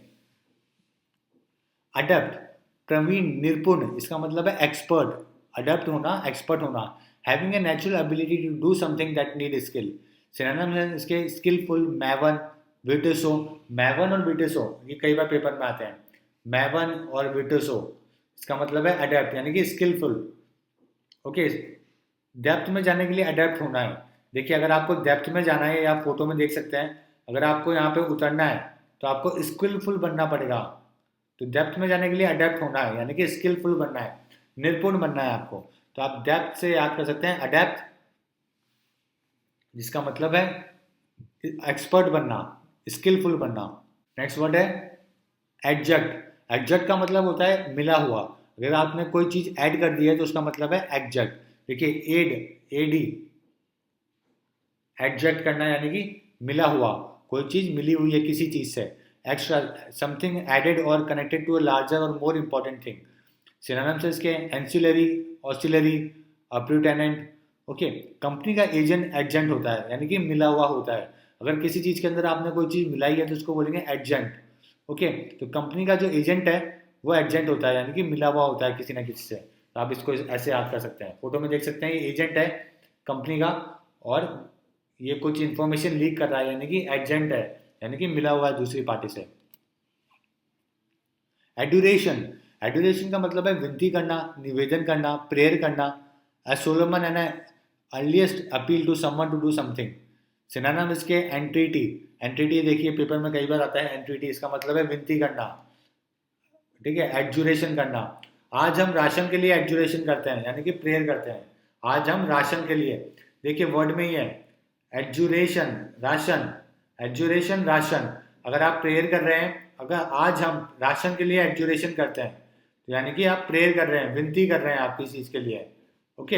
A: अडेप्ट, प्रवीण, निपुण, इसका मतलब है एक्सपर्ट. अडेप्ट होना, एक्सपर्ट होना. Having a natural ability to do something that need skill. Synonyms हैं इसके स्किलफुल, मैवन, विटोसो. मैवन और विटोसो ये कई बार पेपर में आते हैं. मैवन और विटोसो, इसका मतलब है अडेप्ट यानी कि स्किलफुल. ओके, डेप्थ में जाने के लिए अडेप्ट होना है. देखिए अगर आपको डेप्थ में जाना है, या फोटो में देख सकते हैं, अगर आपको यहाँ पे उतरना है तो आपको स्किलफुल बनना पड़ेगा. तो डेप्थ में जाने के लिए अडेप्ट होना है, यानी कि स्किलफुल बनना है, निपुण बनना है आपको. तो आप डेप्थ से याद कर सकते हैं अडेप्ट, जिसका मतलब है एक्सपर्ट बनना, स्किलफुल बनना. नेक्स्ट वर्ड है एडजक्ट. एडजक्ट का मतलब होता है मिला हुआ. अगर आपने कोई चीज ऐड कर दी है तो उसका मतलब है एडजक्ट. देखिए एड, एडी, एडजक्ट करना यानी कि मिला हुआ, कोई चीज मिली हुई है किसी चीज से. एक्स्ट्रा, समथिंग एडेड और कनेक्टेड टू अ लार्जर और मोर इंपॉर्टेंट थिंग. सिनोनिम्स है इसके एंसिलरी, ऑक्सिलरी, अप्रूटेनेंट. ओके, कंपनी का एजेंट एडजेंट होता है, यानी कि मिला हुआ होता है. अगर किसी चीज के अंदर आपने कोई चीज मिलाई है तो उसको बोलेंगे एडजेंट. ओके, तो कंपनी का जो एजेंट है वो एडजेंट होता है, यानी कि मिला हुआ होता है किसी ना किसी से. तो आप इसको ऐसे याद कर सकते हैं. फोटो में देख सकते हैं ये एजेंट है कंपनी का, और ये कुछ इन्फॉर्मेशन लीक कर रहा है, यानी कि एडजेंट है, यानी कि मिला हुआ है दूसरी पार्टी से. एड्यूरेशन, एड्यूरेशन का मतलब है विनती करना, निवेदन करना, प्रेयर करना. As solemn and earnest appeal to someone to do something. Synonym इसके एंट्रिटी. एंट्रिटी देखिए पेपर में कई बार आता है एंट्रिटी, इसका मतलब है विनती करना. ठीक है, एडजुरेशन करना. आज हम राशन के लिए एडजुरेशन करते हैं, यानी कि प्रेयर करते हैं. आज हम राशन के लिए, देखिए वर्ड में ही है एडजुरेशन, राशन, एडजुरेशन, राशन. अगर आप प्रेयर कर रहे हैं, अगर आज हम राशन के लिए एडजुरेशन करते हैं तो यानी कि आप प्रेयर कर रहे हैं, विनती कर रहे हैं आप किसी चीज के लिए. ओके,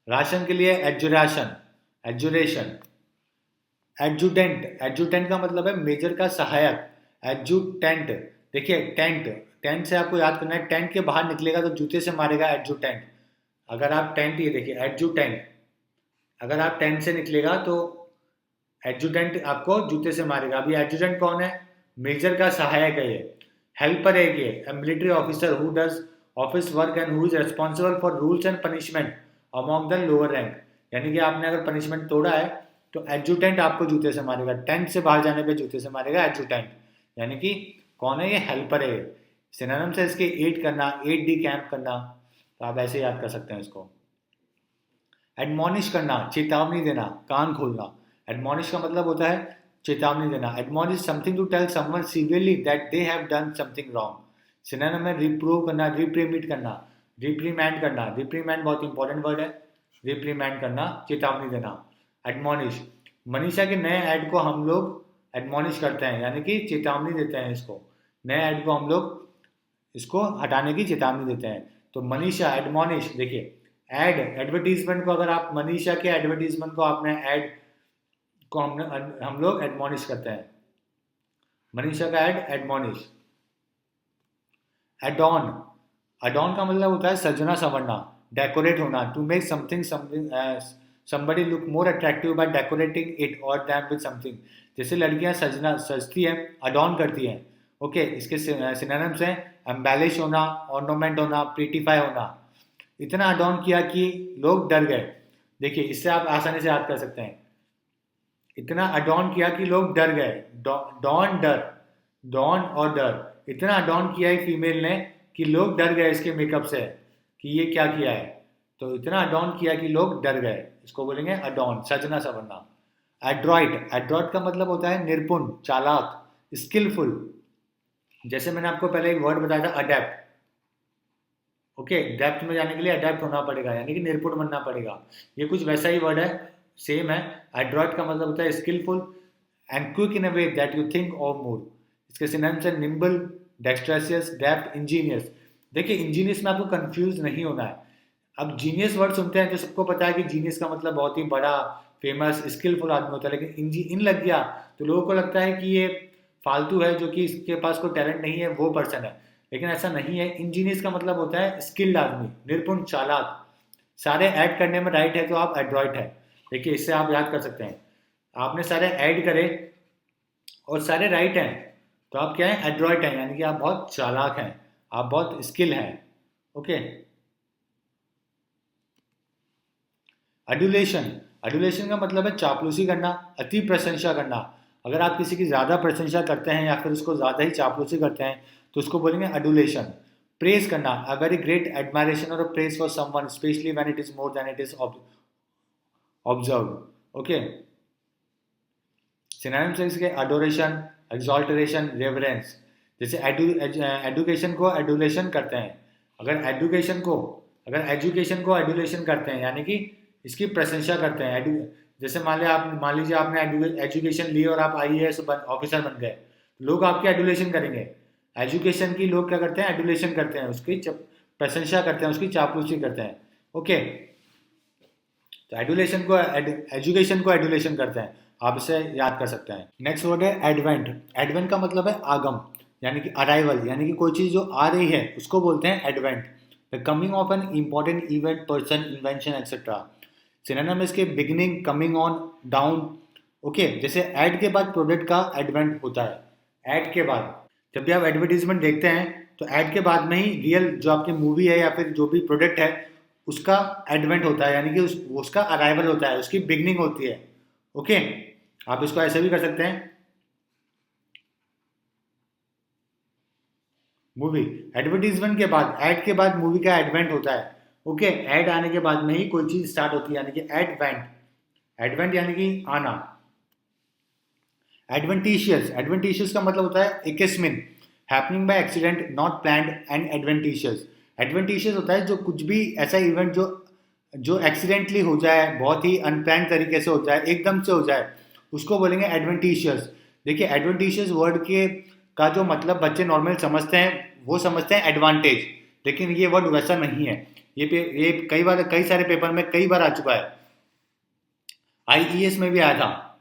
A: राशन के लिए एडजुरेशन, एडजुरेशन. एडजुटेंट, एडजुटेंट का मतलब है मेजर का सहायक. एडजुटेंट, देखिए टेंट, टेंट से आपको याद करना है, टेंट के बाहर निकलेगा तो जूते से मारेगा एडजुटेंट. अगर आप टेंट, ये देखिए एडजुटेंट, अगर आप टेंट से निकलेगा तो एडजुटेंट आपको जूते से मारेगा. अभी एडजुटेंट कौन है, मेजर का सहायक है ये. हेल्पर है ये, military officer who does office work and who is responsible for rules and punishment among the lower rank. यानी कि आपने अगर पनिशमेंट तोड़ा है तो एडजुटेंट आपको जूते से मारेगा. टेंट से बाहर जाने पे जूते से मारेगा एडजुटेंट. यानी कि कौन है ये, हेल्पर है. सिनोनिम्स है इसके एड करना, एड डी कैंप करना. तो आप ऐसे याद कर सकते हैं इसको। एडमॉनिश करना, चेतावनी देना, कान खोलना। एडमॉनिश का मतलब होता है चेतावनी देना। Admonish something to tell someone severely that they have done something wrong. Synonym में रिप्रूव करना, रिप्रीमिट करना, रिप्रीमैंड करना। रिप्रीमैंड बहुत इंपॉर्टेंट वर्ड है, रिप्रीमैंड करना, चेतावनी देना। एडमॉनिश, मनीषा के नए ऐड को हम लोग एडमॉनिश करते हैं, यानी कि चेतावनी देते हैं इसको। नए ऐड को हम लोग इसको हटाने की चेतावनी देते हैं। तो मनीषा एडमॉनिश, देखिए एड, एडवर्टीजमेंट को अगर आप मनीषा के एडवर्टीजमेंट को आपने ऐड को हम लोग एडमॉनिश करते हैं। मनीषा का ऐड एडमॉनिश। एडॉन, एडॉन का मतलब होता है सजना संवरना, डेकोरेट होना, to make something somebody look more attractive by decorating it or them with something। जैसे लड़कियां सजती हैं, अडॉन करती हैं। ओके, इसके सिनोनिम्स हैं एम्बेलिश होना, ऑर्नामेंट होना, प्रीटिफाई होना। इतना अडॉन किया कि लोग डर गए। देखिए इससे आप आसानी से याद कर सकते हैं, इतना अडॉन किया कि लोग डर गए। डॉन डर, डॉन और डर, इतना अडॉन किया है फीमेल ने कि लोग डर गए इसके मेकअप से कि ये क्या किया है। तो इतना अडॉन किया कि लोग डर गए, इसको बोलेंगे अडॉन, सजना संवरना। एड्रॉइट, एड्रॉइट का मतलब होता है निपुण, चालाक, स्किलफुल। जैसे मैंने आपको पहले एक वर्ड बताया था अडेप्ट। ओके, डेप्थ में जाने के लिए अडेप्ट होना पड़ेगा, यानी कि निपुण बनना पड़ेगा। ये कुछ वैसा ही वर्ड है, सेम है। एड्रॉइट का मतलब होता है skilful and quick in a way that you think of more. इसके सिनोनिम्स है निम्बल, डेक्स्ट्रेसियस, डेप्थ, इंजीनियस। देखिए इंजीनियस में आपको कंफ्यूज नहीं होना है। अब जीनियस वर्ड सुनते हैं तो सबको पता है कि जीनियस का मतलब बहुत ही बड़ा, फेमस, स्किलफुल आदमी होता है, लेकिन इन लग गया तो लोगों को लगता है कि ये फालतू है, जो कि इसके पास कोई टैलेंट नहीं है, वो पर्सन है। लेकिन ऐसा नहीं है। इंजीनियस का मतलब होता है स्किल्ड आदमी, निपुण, चालाक। सारे ऐड करने में राइट है तो आप एड्रॉइट है। देखिए इससे आप याद कर सकते हैं, आपने सारे ऐड करे और सारे राइट हैं तो आप क्या है, एड्रॉइट हैं, यानी कि आप बहुत चालाक हैं, आप बहुत स्किल हैं। ओके। एडुलेशन, एडुलेशन का मतलब है चापलूसी करना, अति प्रशंसा करना। अगर आप किसी की ज़्यादा प्रशंसा करते हैं या फिर उसको ज़्यादा ही चापलूसी करते हैं तो उसको बोलेंगे एडुलेशन। प्रेज करना, अ वेरी ग्रेट एडमायरेशन और praise for someone specially when it is more than it is observe. Okay, synonyms है इसके अडोरेशन, एक्सॉल्टरेशन, रेवरेंस। जैसे एडुकेशन को एडुलेशन करते हैं, अगर एजुकेशन को एडुलेशन करते हैं, यानी कि इसकी प्रशंसा करते हैं। जैसे मान लीजिए आपने एजुकेशन ली और आप आईएएस ऑफिसर बन गए, लोग आपकी एडुलेशन करेंगे। एजुकेशन की लोग क्या करते हैं, एडुलेशन करते हैं, उसकी प्रशंसा करते हैं, उसकी चापलूसी करते हैं। ओके, तो एडुलेशन को एजुकेशन को एडुलेशन करते हैं, आप इसे याद कर सकते हैं। नेक्स्ट वर्ड है एडवेंट। एडवेंट का मतलब है आगम, यानी कि अराइवल, यानी कि कोई चीज़ जो आ रही है उसको बोलते हैं advent. The coming of an important event, person, invention etcetera. Synonym इसके beginning, coming on, down. Okay, जैसे ऐड के बाद प्रोडक्ट का एडवेंट होता है। ऐड के बाद जब भी आप एडवर्टीजमेंट देखते हैं तो ऐड के बाद में ही रियल जो आपकी मूवी है या फिर जो भी प्रोडक्ट है उसका एडवेंट होता है, यानी कि उसका अराइवल होता है, उसकी बिगनिंग होती है। ओके, आप इसको ऐसे भी कर सकते हैं। मूवी, एडवर्टीजमेंट के बाद, ऐड के बाद मूवी का एडवेंट होता है। ओके, ऐड आने के बाद में ही कोई चीज स्टार्ट होती है, यानी कि एडवेंट। एडवेंट यानी कि आना। एडवेंटिशियस, एडवेंटिशियस का मतलब होता है इकिस्मिन, happening by accident, not planned and adventitious. Adventitious होता है जो कुछ भी ऐसा इवेंट जो एक्सीडेंटली हो जाए, बहुत ही अनप्लान तरीके से हो जाए, एकदम से हो जाए, उसको बोलेंगे एडवेंटिशियस। देखिए एडवेंटिशियस वर्ड के का जो मतलब बच्चे नॉर्मल समझते हैं, वो समझते हैं एडवांटेज, लेकिन ये वर्ड वैसा नहीं है। ये कई सारे पेपर में कई बार आ चुका है। आईईएस में भी आया था,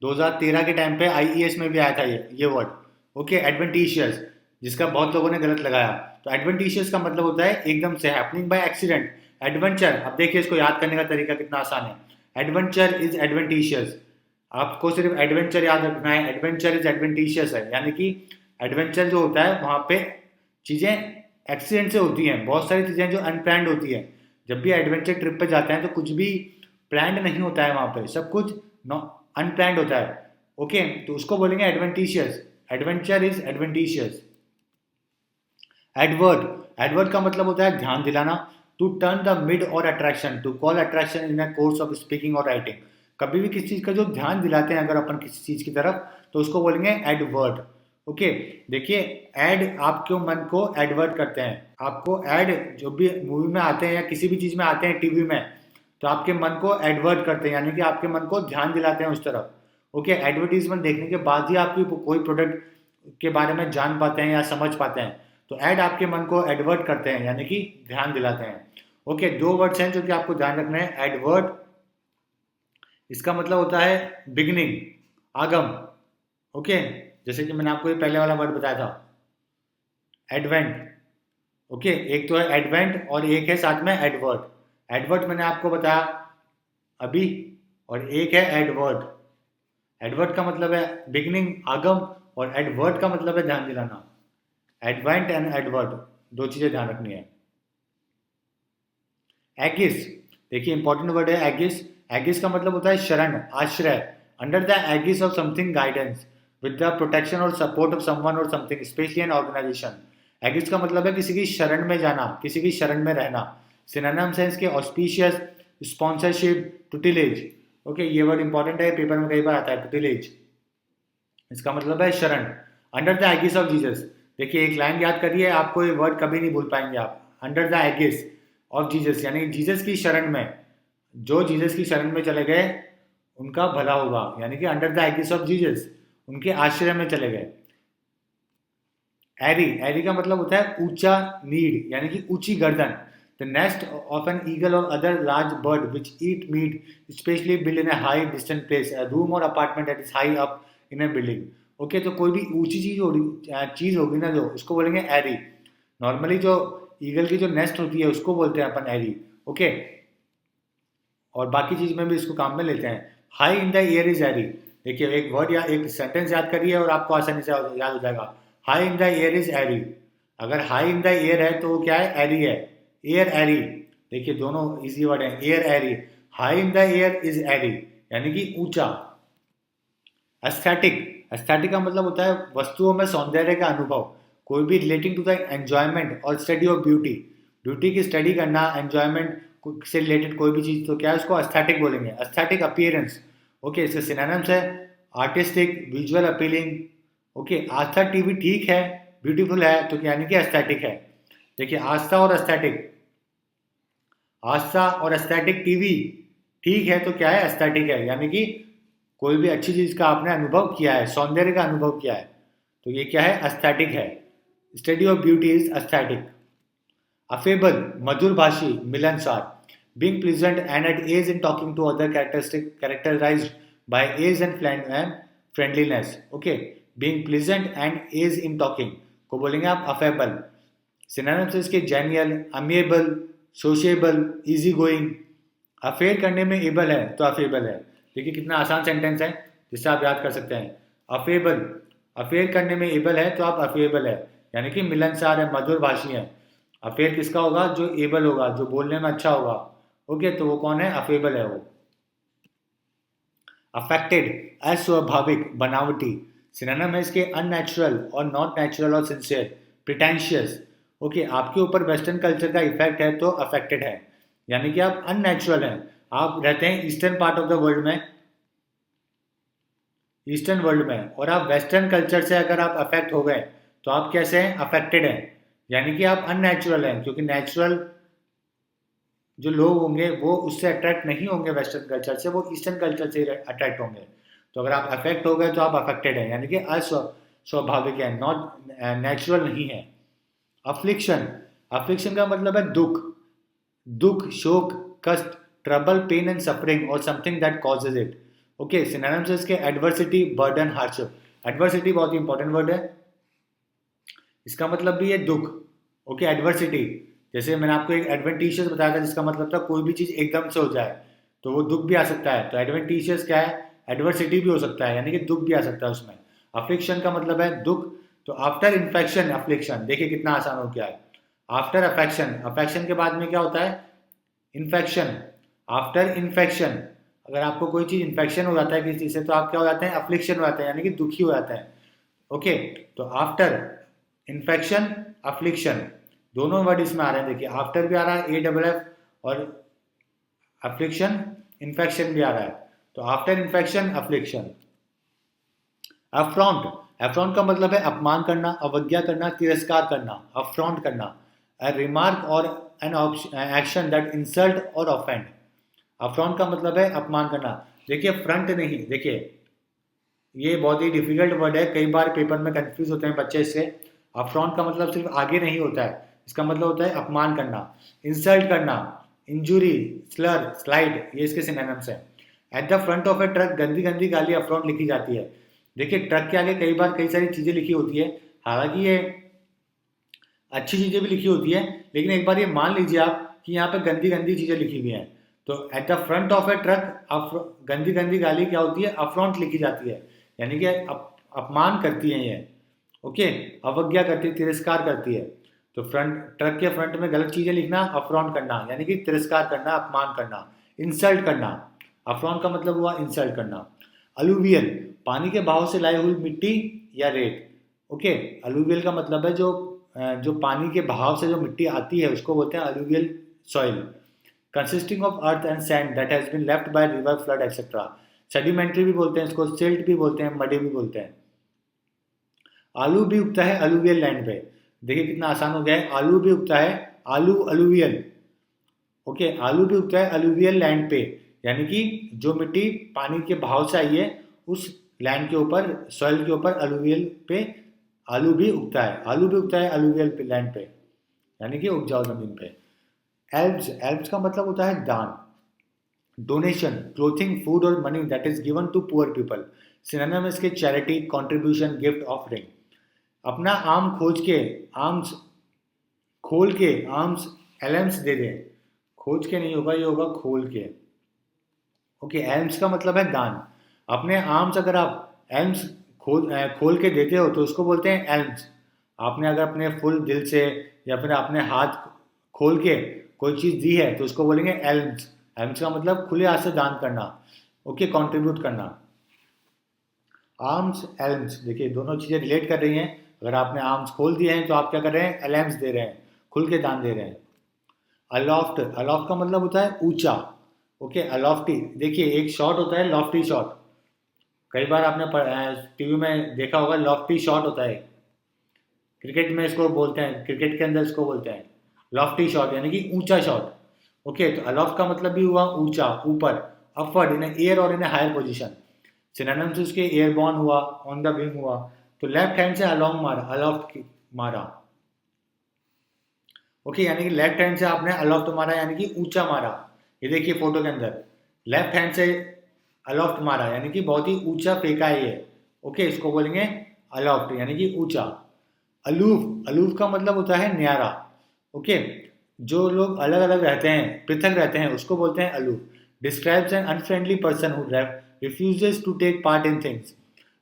A: 2013 के टाइम पे आईईएस में भी आया था ये वर्ड। ओके, एडवेंटिशियस, जिसका बहुत लोगों ने गलत लगाया। तो एडवेंटिशियस का मतलब होता है एकदम से, हैपनिंग बाय एक्सीडेंट। एडवेंचर, अब देखिए इसको याद करने का तरीका कितना आसान है। एडवेंचर इज एडवेंटिशियस, आपको सिर्फ एडवेंचर याद रखना है, एडवेंचर इज एडवेंटिशियस है, यानी कि एडवेंचर जो होता है वहाँ पे चीज़ें एक्सीडेंट से होती हैं, बहुत सारी चीज़ें जो अनप्लान्ड होती है। जब भी एडवेंचर ट्रिप पे जाते हैं तो कुछ भी प्लान्ड नहीं होता है, वहाँ पे सब कुछ अनप्लान्ड होता है। ओके, तो उसको बोलेंगे adventitious. Adventure is adventitious. Advert, advert का मतलब होता है ध्यान दिलाना, to turn the mind or attraction, to call attraction in a course of speaking or writing. कभी भी किसी चीज़ का जो ध्यान दिलाते हैं अगर अपन किसी चीज़ की तरफ, तो उसको बोलेंगे एडवर्ट। ओके, देखिए एड आपके मन को एडवर्ट करते हैं। आपको एड जो भी मूवी में आते हैं या किसी भी चीज़ में आते हैं टीवी में, तो आपके मन को एडवर्ट करते हैं, यानी कि आपके मन को ध्यान दिलाते हैं उस तरफ। ओके, एडवर्टीजमेंट देखने के बाद ही आपकी कोई प्रोडक्ट के बारे में जान पाते हैं या समझ पाते हैं। तो ऐड आपके मन को एडवर्ट करते हैं, यानी कि ध्यान दिलाते हैं। ओके, दो वर्ड्स हैं जो कि आपको ध्यान रखना है। एडवर्ट, इसका मतलब होता है बिगिनिंग, आगम। ओके, जैसे कि मैंने आपको ये पहले वाला वर्ड बताया था, एडवेंट। ओके, एक तो है एडवेंट और एक है साथ में एडवर्ट। एडवर्ट मैंने आपको बताया अभी, और एक है एडवर्ट। एडवर्ट का मतलब है बिगिनिंग, आगम, और एडवर्ट का मतलब है ध्यान दिलाना। एडवेंट एंड एडवर्ट, दो चीजें ध्यान रखनी है। एगिस, देखिए इंपॉर्टेंट वर्ड है एगिस। एगिस का मतलब होता है शरण, आश्रय। Under the aegis of something, guidance, with the protection or support of someone or something, specially an organisation. Aegis का मतलब है किसी की शरण में जाना, किसी की शरण में रहना। सिनोनिम सेंस के ऑस्पिशियस, स्पॉन्सरशिप, टुटिलेज। ओके, ये वर्ड इंपॉर्टेंट है, पेपर में कई बार आता है, टुटिलेज। इसका मतलब है शरण। Under the aegis of Jesus, देखिए एक लाइन याद करिए, आपको ये वर्ड कभी नहीं भूल पाएंगे आप। Under the aegis of Jesus, यानी जीसस की शरण में, जो जीसस की शरण में चले गए उनका भला होगा, यानी कि under the aegis of Jesus, उनके आश्रय में चले गए। एरी, एरी का मतलब होता है ऊंचा, नीड, यानी कि ऊंची गर्दन। The nest of an eagle or other large bird which eat meat, specially build in a high distant place, a room or apartment that is high up in a building. Okay, तो कोई भी ऊंची चीज होगी ना जो, उसको बोलेंगे एरी। नॉर्मली जो ईगल की जो नेस्ट होती है उसको बोलते हैं अपन एरी। ओके, और बाकी चीज में भी इसको काम में लेते हैं। High in the air is airy, देखिए एक वर्ड या एक सेंटेंस याद करिए और आपको आसानी से याद हो जाएगा। High in the air is airy, अगर हाई इन द एयर है तो वो क्या है, एरी है। एयर एरी, देखिए दोनों इजी वर्ड है, air airy. High in the air is airy, यानी कि ऊंचा। एस्थेटिक, एस्थेटिक का मतलब होता है वस्तुओं में सौंदर्य का अनुभव, कोई भी रिलेटिंग टू द एंजॉयमेंट और स्टडी ऑफ ब्यूटी, ब्यूटी की स्टडी करना, एंजॉयमेंट से रिलेटेड कोई भी चीज, तो क्या है उसको एस्थेटिक बोलेंगे। एस्थेटिक अपीयरेंस, ओके, इसके सिनोनिम्स है आर्टिस्टिक, विजुअल अपीलिंग। ओके, आस्था टीवी ठीक है, ब्यूटीफुल है, तो यानी कि एस्थेटिक है। देखिए आस्था और एस्थेटिक, आस्था और एस्थेटिक टीवी ठीक है तो क्या है, एस्थेटिक है, यानी कि कोई भी अच्छी चीज का आपने अनुभव किया है, सौंदर्य का अनुभव किया है, तो ये क्या है, एस्थेटिक है। Study of beauty is aesthetic. Affable, मधुर भाषी, मिलनसार। Being pleasant and at ease in talking to other characteristic characterised by ease and friendliness. Okay, being pleasant and ease in talking को बोलेंगे आप अफेबल। सिनोनिम्स इसके genial, amiable, sociable, easy going. Affair करने में able है तो affable है। देखिए कितना आसान सेंटेंस है जिससे आप याद कर सकते हैं। अफेबल, अफेयर करने में एबल है तो आप अफेबल है, यानी कि मिलनसार है, मधुर भाषी है। अफेयर किसका होगा, जो एबल होगा, जो बोलने में अच्छा होगा। ओके, तो वो कौन है, अफेबल है वो। अफेक्टेड, अस्वाभाविक, बनावटी। सिनोनिम है इसके अननेचुरल और नॉट नेचुरल और सिंसियर, प्रिटेंशियस। ओके, आपके ऊपर वेस्टर्न कल्चर का इफेक्ट है तो अफेक्टेड है, यानी कि आप अननेचुरल हैं। आप रहते हैं eastern part of the world में, ईस्टर्न वर्ल्ड में, और आप वेस्टर्न कल्चर से अगर आप अफेक्ट हो गए तो आप कैसे हैं, अफेक्टेड हैं, यानी कि आप अननेचुरल हैं, क्योंकि नेचुरल जो लोग होंगे वो उससे अट्रैक्ट नहीं होंगे वेस्टर्न कल्चर से, वो ईस्टर्न कल्चर से अट्रैक्ट होंगे। तो अगर आप अफेक्ट हो गए तो आप अफेक्टेड हैं, यानी कि अस्वाभाविक है, नॉट नेचुरल नहीं है। अफ्लिक्शन, अफ्लिक्शन का मतलब है दुख, दुख, शोक, कष्ट, ट्रबल, पेन एंड सफरिंग और something that causes it. Okay, synonyms इसके एडवर्सिटी, बर्डन, हार्डशिप। एडवर्सिटी बहुत ही इंपॉर्टेंट वर्ड है, इसका मतलब भी है दुख। ओके, एडवर्सिटी, जैसे मैंने आपको एक एडवेंटिशियस बताया था जिसका मतलब था कोई भी चीज एकदम से हो जाए, तो वो दुख भी आ सकता है। तो एडवेंटिशियस क्या है, एडवर्सिटी भी हो सकता है, यानी कि दुख भी आ सकता है उसमें। अफ्लिक्शन का मतलब है दुख। तो आफ्टर इन्फेक्शन, अफ्लिक्शन, देखिए कितना आसान हो गया है। आफ्टर अफेक्शन, अफेक्शन के बाद में क्या होता है, इन्फेक्शन। आफ्टर इन्फेक्शन, अगर आपको कोई चीज इन्फेक्शन हो जाता है किसी चीज से तो आप क्या हो जाते हैं, अफ्लिक्शन हो जाते हैं, यानी कि दुखी हो जाते हैं। ओके, तो आफ्टर इन्फेक्शन, अफ्लिक्शन। दोनों वर्ड इसमें आ रहे हैं। देखिए आफ्टर भी आ रहा है AFF, और अफ्लिक्शन इन्फेक्शन भी आ रहा है। तो आफ्टर इन्फेक्शन अफ्लिक्शन। अफ्रॉन्ट, अफ्रॉन्ट का मतलब है अपमान करना, अवज्ञा करना, तिरस्कार करना, अफ्रॉन्ट करना। अ रिमार्क और एन एक्शन दैट इंसल्ट और ऑफेंड। अफ्रॉन्ट का मतलब है अपमान करना। देखिए फ्रंट नहीं, देखिए ये बहुत ही डिफिकल्ट वर्ड है, कई बार पेपर में कंफ्यूज होते हैं बच्चे इससे। अफ्रॉन्ट का मतलब सिर्फ आगे नहीं होता है, इसका मतलब होता है अपमान करना, इंसल्ट करना, इंजुरी, स्लर, स्लाइड, ये इसके सिनोनिम्स हैं। At the front of A truck गंदी गंदी गाली अफ्रॉन्ट लिखी जाती है। देखिए ट्रक के आगे कई बार कई सारी चीज़ें लिखी होती है, हालांकि ये अच्छी चीज़ें भी लिखी होती है, लेकिन एक बार ये मान लीजिए आप कि यहाँ पे गंदी गंदी चीज़ें लिखी हुई हैं। तो at the front of A truck गंदी गंदी गाली क्या होती है, अफ्रॉन्ट लिखी जाती है, यानी कि अपमान करती है ये। ओके, अवज्ञा करती है, तिरस्कार करती है। तो फ्रंट, ट्रक के फ्रंट में गलत चीज़ें लिखना अफ्रॉन्ट करना, यानी कि तिरस्कार करना, अपमान करना। इंसल्ट करना, अफ्रॉन्ट का मतलब हुआ इंसल्ट करना। अलुवियल, पानी के बहाव से लाई हुई मिट्टी या रेत। ओके, अलुवियल का मतलब है जो पानी के बहाव से जो मिट्टी आती है उसको बोलते हैं alluvial soil. Consisting of earth and sand that has been left by river flood etcetera. Sedimentary भी बोलते हैं इसको, सिल्ट भी बोलते हैं, मडी भी बोलते हैं। आलू भी उगता है अलुवियल लैंड पे। देखिए कितना आसान हो गया है, आलू भी उगता है, आलू अलुवियल। ओके, आलू भी उगता है अलुवियल लैंड पे, यानी कि जो मिट्टी पानी के बहाव से आई है उस लैंड के ऊपर, सॉइल के ऊपर, अलुवियल पे आलू भी उगता है। आलू भी उगता है अलुवियल पे, लैंड पे, यानी कि उपजाऊ जमीन पे। एल्ब्स, एल्ब्स का मतलब होता है दान, donation, clothing, food or money that is given to poor people. Synonym है इसके चैरिटी, कंट्रीब्यूशन, गिफ्ट, ऑफरिंग। अपना आम खोज के, आर्म्स खोल के, आर्म्स एलम्स दे दे। खोज के नहीं होगा, ये होगा खोल के। ओके, एल्म्स का मतलब है दान। अपने आर्म्स अगर आप एल्म्स खोल के देते हो तो उसको बोलते हैं एल्म्स। आपने अगर अपने फुल दिल से या फिर आपने हाथ खोल के कोई चीज़ दी है तो उसको बोलेंगे एल्म्स। एल्म्स का मतलब खुले हाथ से दान करना। ओके, कंट्रीब्यूट करना। आर्म्स, एल्म्स, देखिए दोनों चीज़ें रिलेट कर रही हैं। अगर आपने आर्म्स खोल दिए हैं तो आप क्या कर रहे हैं, एल्म्स दे रहे हैं, खुल के दान दे रहे हैं। अलॉफ्ट, अलॉफ्ट का मतलब होता है ऊंचा। ओके, अलॉफ्टी, देखिए एक शॉट होता है लॉफ्टी शॉट, कई बार आपने टीवी में देखा होगा, लॉफ्टी शॉट होता है। क्रिकेट में इसको बोलते हैं, क्रिकेट के अंदर इसको बोलते हैं लॉफ्टी शॉट, यानी कि ऊंचा शॉट। ओके, तो अलॉफ्ट का मतलब भी हुआ ऊंचा, ऊपर, अपवर्ड, इन एयर और इन हायर पोजीशन। सिनोनिम से उसके एयरबॉर्न हुआ, ऑन द विंग हुआ। तो लेफ्ट हैंड से अलोंग मारा, अलॉफ्ट मारा। ओके, यानी कि लेफ्ट हैंड से आपने अलॉफ्ट मारा, यानी कि ऊंचा मारा। ये देखिए फोटो के अंदर लेफ्ट हैंड से अलॉफ्ट मारा, यानी कि बहुत ही ऊंचा फेंका है ये। ओके, इसको बोलेंगे अलॉफ्ट, यानी कि ऊंचा। अलूफ, अलूफ का मतलब होता है न्यारा। ओके, जो लोग अलग अलग रहते हैं, पृथक रहते हैं, उसको बोलते हैं aloof. Describes an unfriendly person who refuses to take part in things.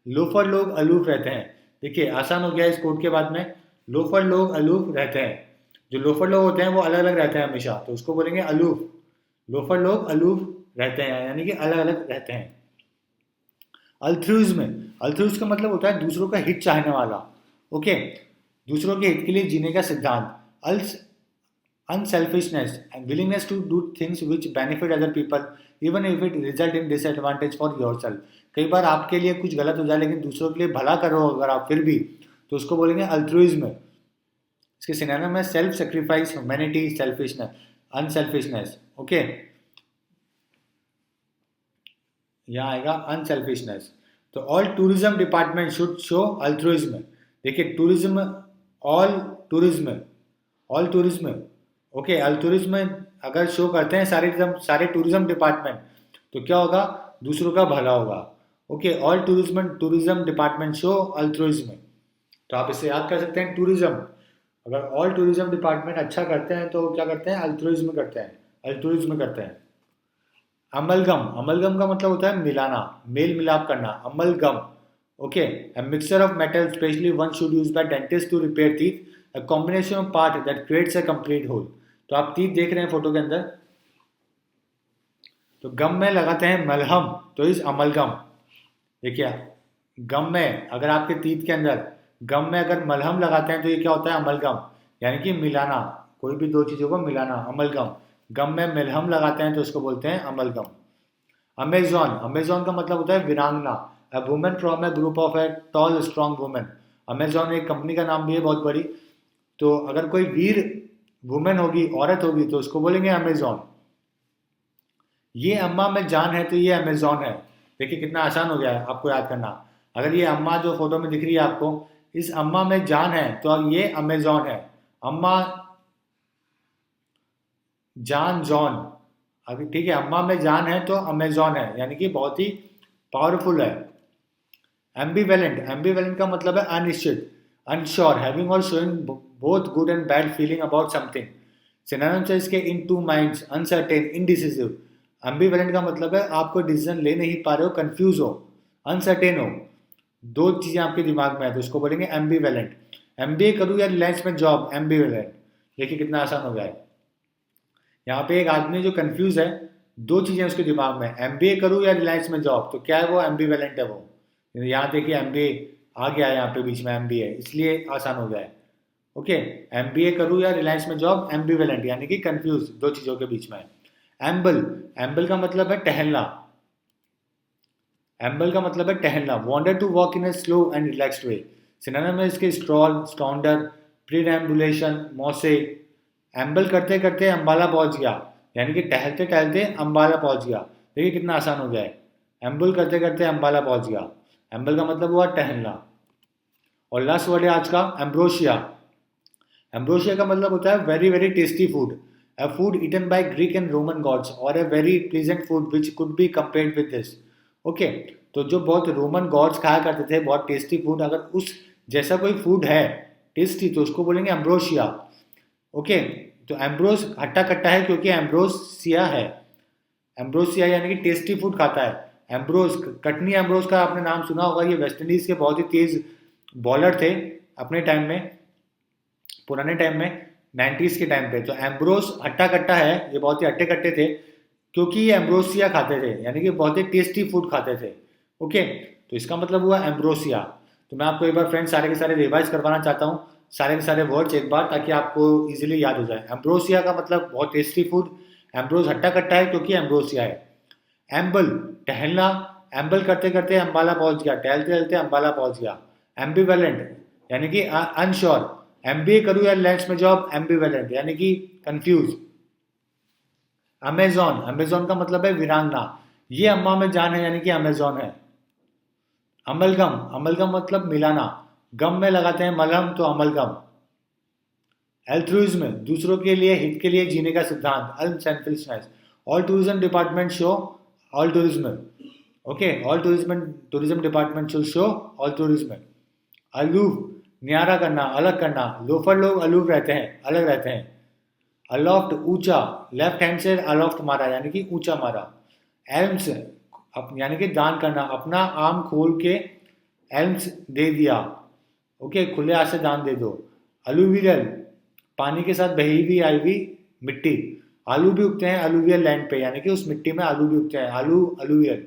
A: Loafer लोग अलूफ रहते हैं। देखिए आसान हो गया इस कोड के बाद में, लोफर लोग अलूफ रहते हैं। जो लोफर लोग होते हैं वो अलग अलग रहते हैं हमेशा, तो उसको बोलेंगे अलूफ। लोफर लोग अलूफ रहते हैं, यानी कि अलग अलग रहते हैं। अल्थ्रुइज्म, अल्थ्रुइज्म का मतलब होता है दूसरों का हित चाहने वाला। ओके, दूसरों के हित के लिए जीने का सिद्धांत। Unselfishness and willingness to do things which benefit other people even if it result in disadvantage for yourself. कई बार आपके लिए कुछ गलत हो जाए लेकिन दूसरों के लिए भला करो अगर आप फिर भी, तो उसको बोलेंगे अल्थ्रुइज्म। इसके सिनोनिम है self sacrifice, humanity, selfishness, unselfishness. Okay, यहाँ आएगा अनसेल्फिशनेस। तो all tourism department should show altruism. देखिए tourism, all tourism, all tourism, okay, altruism अगर शो करते हैं सारे टूरिज्म डिपार्टमेंट, तो क्या होगा, दूसरों का भला होगा। Okay, all tourism, tourism department show altruism. तो आप इसे याद कर सकते हैं, टूरिज्म, अगर ऑल टूरिज्म डिपार्टमेंट अच्छा करते हैं तो क्या करते हैं, अल्ट्रुइज्म करते हैं, अल्ट्रुइज्म करते हैं। अमलगम, अमलगम का मतलब होता है मिलाना, मेल मिलाप करना, amalgam. Okay, a mixture of metal, especially one should use by dentist to repair teeth, a combination of part that creates a complete whole। तो आप teeth देख रहे हैं फोटो के अंदर, तो गम में लगाते हैं मलहम, तो इस अमलगम। देखिए गम में, अगर आपके teeth के अंदर गम में अगर मलहम लगाते हैं तो ये क्या होता है, अमलगम। यानी कि मिलाना, कोई भी दो चीज़ों को मिलाना, अमलगम। गम में मिलहम लगाते हैं तो उसको बोलते हैं अमलगम। अमेजॉन, अमेजॉन का मतलब होता है वीरांगना, a women from a group of a tall strong women. Amazon एक कंपनी का नाम भी है बहुत बड़ी। तो अगर कोई वीर वुमेन होगी, औरत होगी, तो उसको बोलेंगे अमेजॉन। ये अम्मा में जान है तो ये अमेजॉन है। देखिए कितना आसान हो गया है आपको याद करना। अगर ये अम्मा जो फोटो में दिख रही है आपको, इस अम्मा में जान है तो ये अमेजॉन है। अम्मा जान जॉन, अभी ठीक है, अम्मा में जान है तो अमेजॉन है, यानी कि बहुत ही पावरफुल है। एम्बीवेलेंट, एम्बीवेलेंट का मतलब है अनिश्चित, अनश्योर, हैविंग और showing both good and bad feeling about something. Synonyms है इसके इन टू माइंड्स, अनसर्टेन, इनडिसिसिव। एम्बीवेलेंट का मतलब है आप कोई डिसीजन ले नहीं पा रहे हो, कंफ्यूज हो, अनसर्टेन हो, दो चीजें आपके दिमाग में है, तो उसको बोलेंगे एम्बीवेलेंट। एमबीए करूँ या रिलायंस में जॉब, एम्बीवेलेंट। देखिए कितना आसान हो गया है। यहाँ पे एक आदमी जो कंफ्यूज है, दो चीजें उसके दिमाग में, एमबीए करूँ या रिलायंस में जॉब, तो क्या है वो, एम्बीवेलेंट है वो। यहाँ देखिए एमबीए आ गया है यहाँ पे बीच में, एमबीए, इसलिए आसान हो गया है। ओके, एमबीए करूँ या रिलायंस में जॉब, एम्बीवेलेंट यानी कि कंफ्यूज, दो चीजों के बीच में। एम्बल, एम्बल का मतलब है टहलना, एम्बल का मतलब है टहलना, wander to walk in a slow and relaxed way. Synonym है इसके स्ट्रॉल, स्टॉन्डर, प्रीडेम्बुलेशन, मौसे। एम्बल करते करते अंबाला पहुंच गया, यानी कि टहलते टहलते अंबाला पहुंच गया। देखिए कितना आसान हो गया है। एम्बल करते करते अंबाला पहुंच गया, एम्बल का मतलब हुआ टहलना। और लास्ट वर्ड है आज का, एम्ब्रोशिया। एम्ब्रोशिया का मतलब होता है very very tasty food, a food eaten by Greek and Roman gods or a very pleasant food which could be compared with this. Okay, तो जो बहुत रोमन गॉड्स खाया करते थे, बहुत टेस्टी फूड, अगर उस जैसा कोई फूड है टेस्टी, तो उसको बोलेंगे एम्ब्रोशिया। ओके, तो एम्ब्रोस हट्टा कट्टा है क्योंकि एम्ब्रोसिया है, एम्ब्रोसिया यानी कि टेस्टी फूड खाता है। एम्ब्रोस, कटनी एम्ब्रोस का आपने नाम सुना होगा, ये वेस्ट इंडीज के बहुत ही तेज बॉलर थे अपने टाइम में, पुराने टाइम में, 90s के टाइम पे। तो एम्ब्रोस हट्टा कट्टा है, ये बहुत ही हट्टे कट्टे थे क्योंकि ये एम्ब्रोसिया खाते थे, यानी कि बहुत ही टेस्टी फूड खाते थे। ओके, तो इसका मतलब हुआ एम्ब्रोसिया। तो मैं आपको एक बार फ्रेंड्स सारे के सारे रिवाइज करवाना चाहता हूँ, सारे के सारे वर्ड्स एक बार, ताकि आपको इजीली याद हो जाए। एम्ब्रोसिया का मतलब बहुत टेस्टी फूड, एम्ब्रोस हट्टा कट्टा है क्योंकि एम्ब्रोसिया है। एम्बल, टहलना, एम्बल करते करते अम्बाला पहुंच गया, टहलते टहलते अम्बाला पहुंच गया। एम्बीवेलेंट यानी कि अनश्योर, एमबीए करूँ या रिलायंस में जॉब, एम्बीवेलेंट यानी कि कंफ्यूज। अमेजॉन, अमेजॉन का मतलब है वीरांगना, ये अम्मा में जान है यानी कि अमेजॉन है। अमलगम, अमलगम मतलब मिलाना, गम में लगाते हैं मलहम तो अमलगम। एल्ट्रुइज्म, दूसरों के लिए, हित के लिए जीने का सिद्धांत, unselfishness. All tourism department show all tourism. Okay, all tourism, tourism department show show all tourism. Aloof, न्यारा करना, अलग करना, लोफर लोग अलूफ रहते हैं, अलग रहते हैं। अलॉफ्ट, ऊंचा, लेफ्ट हैंड से अलॉफ्ट मारा यानी कि ऊंचा मारा। एल्म्स, यानी कि दान करना, अपना आम खोल के एल्म्स दे दिया। ओके, खुले हाथ से दान दे दो। अलूवियल, पानी के साथ बही हुई आई हुई मिट्टी। आलू भी उगते हैं अलूवियल लैंड पे, यानी कि उस मिट्टी में आलू भी उगते हैं, आलू अलूवियल।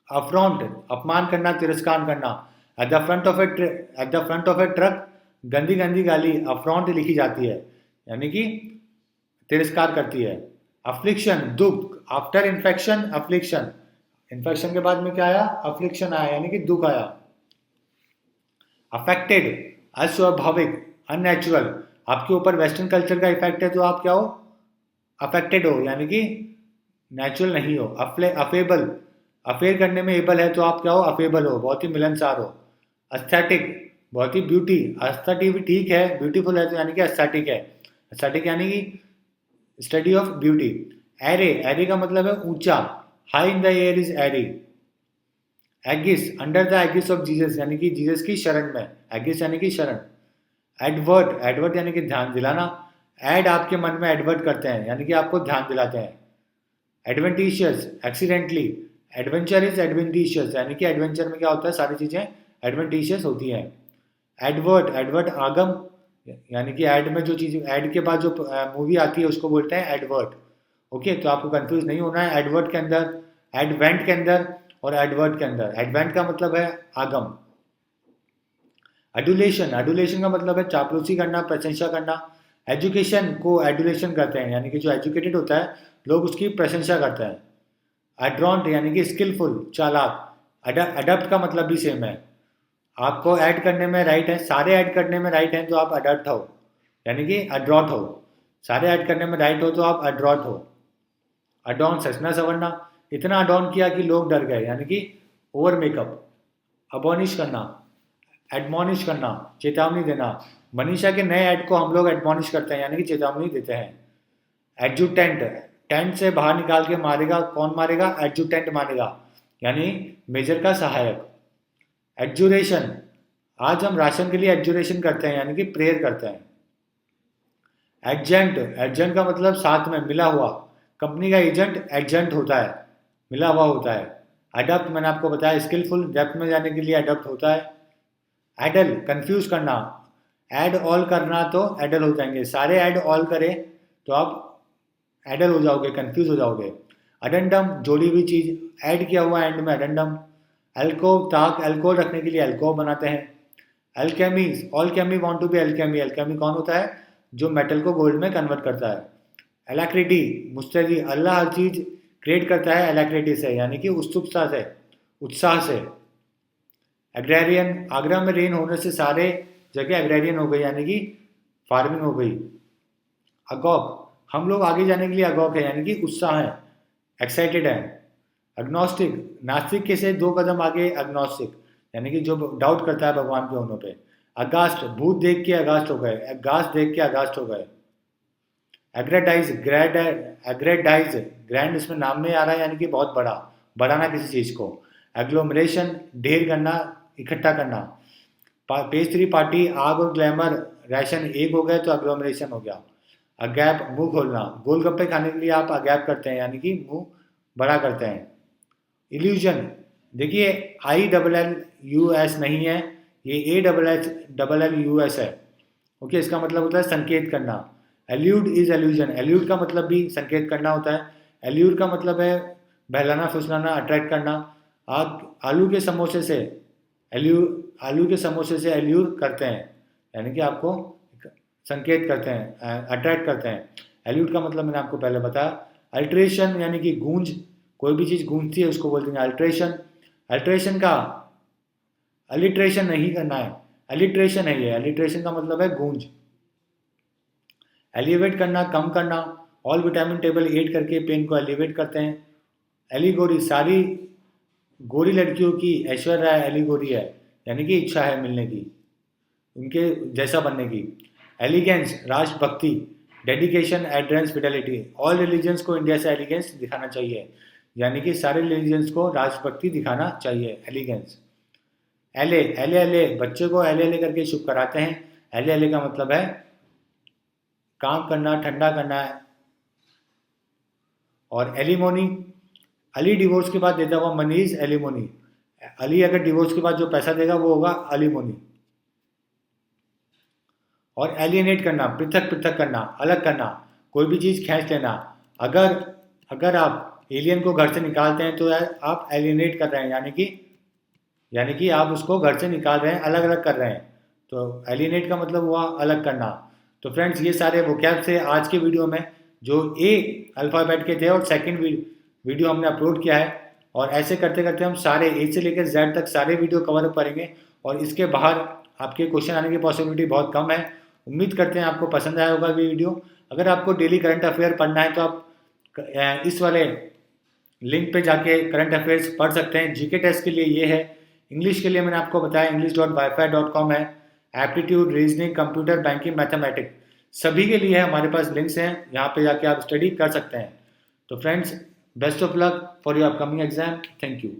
A: अफ्रॉन्ट, अपमान करना, तिरस्कार करना। At the front of at the front of A truck, गंदी गंदी गाली अफ्रॉन्ट लिखी जाती है, यानी कि तिरस्कार करती है। अफ्लिक्शन, दुख, आफ्टर इन्फेक्शन अफ्लिक्शन, इन्फेक्शन के बाद में क्या आया, अफ्लिक्शन आया, यानी कि दुख आया। अफेक्टेड, अस्वाभाविक, अननेचुरल, आपके ऊपर वेस्टर्न कल्चर का इफेक्ट है तो आप क्या हो, अफेक्टेड हो, यानी कि नेचुरल नहीं हो। अफेबल, अफेयर करने में एबल है तो आप क्या हो, अफेबल हो, बहुत ही मिलनसार हो। एस्थेटिक, बहुत ही ब्यूटी, एस्थेटिक भी ठीक है, ब्यूटीफुल है तो यानी कि एस्थेटिक है। एस्थेटिक यानी कि study of beauty. Aery, aery का मतलब है ऊंचा, high in the air is aery. Aegis, under the aegis of Jesus, यानी कि जीसस की शरण में, एगिस यानी कि शरण। एडवर्ट, एडवर्ट यानी कि ध्यान दिलाना। एड, आपके मन में एडवर्ट करते हैं, यानी कि आपको ध्यान दिलाते हैं। Adventitious, accidentally. Adventure is adventitious, यानी कि एडवेंचर में क्या होता है, सारी चीजें एडवेंटिशियस होती हैं। एडवर्ट, एडवर्ट आगम, यानी कि एड में जो चीज, एड के बाद जो मूवी आती है उसको बोलते हैं एडवर्ट। ओके, तो आपको कंफ्यूज नहीं होना है, एडवर्ट के अंदर, एडवेंट के अंदर और एडवर्ट के अंदर। एडवेंट का मतलब है आगम। एडुलेशन, एडुलेशन का मतलब है चापलूसी करना, प्रशंसा करना। एजुकेशन को एडुलेशन करते हैं, यानी कि जो एजुकेटेड होता है लोग उसकी प्रशंसा करते हैं। एड्रॉन्ट यानी कि स्किलफुल, चालाक। अडप्ट का मतलब भी सेम है। आपको ऐड करने में राइट है, सारे ऐड करने में राइट है तो आप अडप्ट हो, यानी कि अड्रॉट हो। सारे ऐड करने में राइट हो तो आप अड्रॉट हो। अडॉन, सचना सवरना। इतना अडॉन किया कि लोग डर गए, यानी कि ओवर मेकअप। अबॉनिश करना, एडमॉनिश करना, चेतावनी देना। मनीषा के नए ऐड को हम लोग एडमॉनिश करते हैं, यानी कि चेतावनी देते हैं। एडजुटेंट, टेंट से बाहर निकाल के मारेगा, कौन मारेगा? एडजुटेंट मारेगा, यानी मेजर का सहायक। एडजुरेशन, आज हम राशन के लिए एडजुरेशन करते हैं, यानी कि प्रेयर करते हैं। एडजेंट, एडजेंट का मतलब साथ में मिला हुआ। कंपनी का एजेंट एडजेंट होता है, मिला हुआ होता है। अडप्ट मैंने आपको बताया स्किलफुल, डेप्थ में जाने के लिए अडप्ट होता है। एडल, कंफ्यूज करना। ऐड ऑल करना तो एडल हो जाएंगे, सारे ऐड ऑल करें तो आप एडल हो जाओगे, कंफ्यूज हो जाओगे। अडेंडम, जोड़ी हुई चीज, ऐड किया हुआ एंड में अडेंडम। एल्कोव, ताक, एल्कोहल रखने के लिए एल्कोव बनाते हैं। Alchemy, alchemy want to be alchemy. Alchemy कौन होता है? जो मेटल को गोल्ड में कन्वर्ट करता है। एलाक्रिटी, मुस्तैदी। अल्लाह हर चीज क्रिएट करता है एलाक्रिटी से, यानी कि उत्सुकता से, उत्साह से। एग्रेरियन, आगरा में रेन होने से सारे जगह एग्रेरियन हो गई, यानी कि फार्मिंग हो गई। अगॉक, हम लोग आगे जाने के लिए अगॉक है, यानी कि उत्साह है, एक्साइटेड है। अग्नोस्टिक, नास्तिक के से 2 कदम आगे अग्नोस्टिक, यानी कि जो डाउट करता है भगवान के होने पे। अगास्ट, भूत देख के अगास्ट हो गए, अगास्ट देख के अगास्ट हो गए। एग्रेडाइज, एग्रेडाइज, ग्रैंड इसमें नाम में आ रहा है, यानी कि बहुत बड़ा, बढ़ाना किसी चीज को। एग्लोमरेशन, ढेर करना, इकट्ठा करना। पेज 3 पार्टी, आग और ग्लैमर, राशन एक हो गए तो एग्लोमरेशन हो गया। अगैप, मुंह खोलना। गोलगप्पे खाने के लिए आप अगैप करते हैं, यानी कि मुंह बड़ा करते हैं। इल्यूजन, देखिए ILLUS नहीं है, ये ALLUS है। ओके, इसका मतलब होता है संकेत करना। एल्यूड इज एल्यूजन, एल्यूड का मतलब भी संकेत करना होता है। एल्यूड का मतलब है बहलाना, फुसलाना, अट्रैक्ट करना। आप आलू के समोसे से आलू के समोसे से एल्यूर करते हैं, यानी कि आपको संकेत करते हैं, अट्रैक्ट करते हैं। एल्यूड का मतलब मैंने आपको पहले बताया। अल्ट्रेशन यानी कि गूंज, कोई भी चीज़ गूंजती है उसको बोलते हैं अल्ट्रेशन। अल्ट्रेशन का अलिट्रेशन नहीं करना है, अलिट्रेशन है ये, अलिट्रेशन का मतलब है गूंज। एलिवेट करना, कम करना। ऑल विटामिन टेबल 8 करके पेन को एलिवेट करते हैं। एलिगोरी, सारी गोरी लड़कियों की ऐश्वर्या राय एलिगोरी है, यानी कि इच्छा है मिलने की, उनके जैसा बनने की। एलिगेंस, राष्ट्रभक्ति। Dedication, adherence, fidelity. All religions को इंडिया से एलिगेंस दिखाना चाहिए, यानी कि सारे रिलीजन्स को राष्ट्रभक्ति दिखाना चाहिए, एलिगेंस। एले, एले एले, बच्चे को एले एले करके शुभ कराते हैं। एले एले का मतलब है काम करना, ठंडा करना है। और एलिमोनी, अली डिवोर्स के बाद देता हुआ मनी इज एलिमोनी। अली अगर डिवोर्स के बाद जो पैसा देगा वो होगा अलीमोनी। और एलियनेट करना, पृथक पृथक करना, अलग करना, कोई भी चीज़ खींच लेना। अगर अगर आप एलियन को घर से निकालते हैं तो आप एलियनेट कर रहे हैं, यानी कि आप उसको घर से निकाल रहे हैं, अलग अलग कर रहे हैं। तो एलियनेट का मतलब हुआ अलग करना। तो फ्रेंड्स, ये सारे वोकैब से आज के वीडियो में जो ए अल्फ़ाबेट के थे और सेकंड वीडियो हमने अपलोड किया है। और ऐसे करते करते हम सारे ए से लेकर जेड तक सारे वीडियो कवर अप करेंगे, और इसके बाहर आपके क्वेश्चन आने की पॉसिबिलिटी बहुत कम है। उम्मीद करते हैं आपको पसंद आया होगा वीडियो। अगर आपको डेली करंट अफेयर पढ़ना है तो आप इस वाले लिंक पे जाके करंट अफेयर्स पढ़ सकते हैं। जीके टेस्ट के लिए ये है। इंग्लिश के लिए मैंने आपको बताया english.wifi.com है। Aptitude, reasoning, computer, banking, mathematics सभी के लिए हमारे पास लिंक्स हैं, यहाँ पे जाके आप स्टडी कर सकते हैं। तो friends, best of luck for your upcoming exam. Thank you.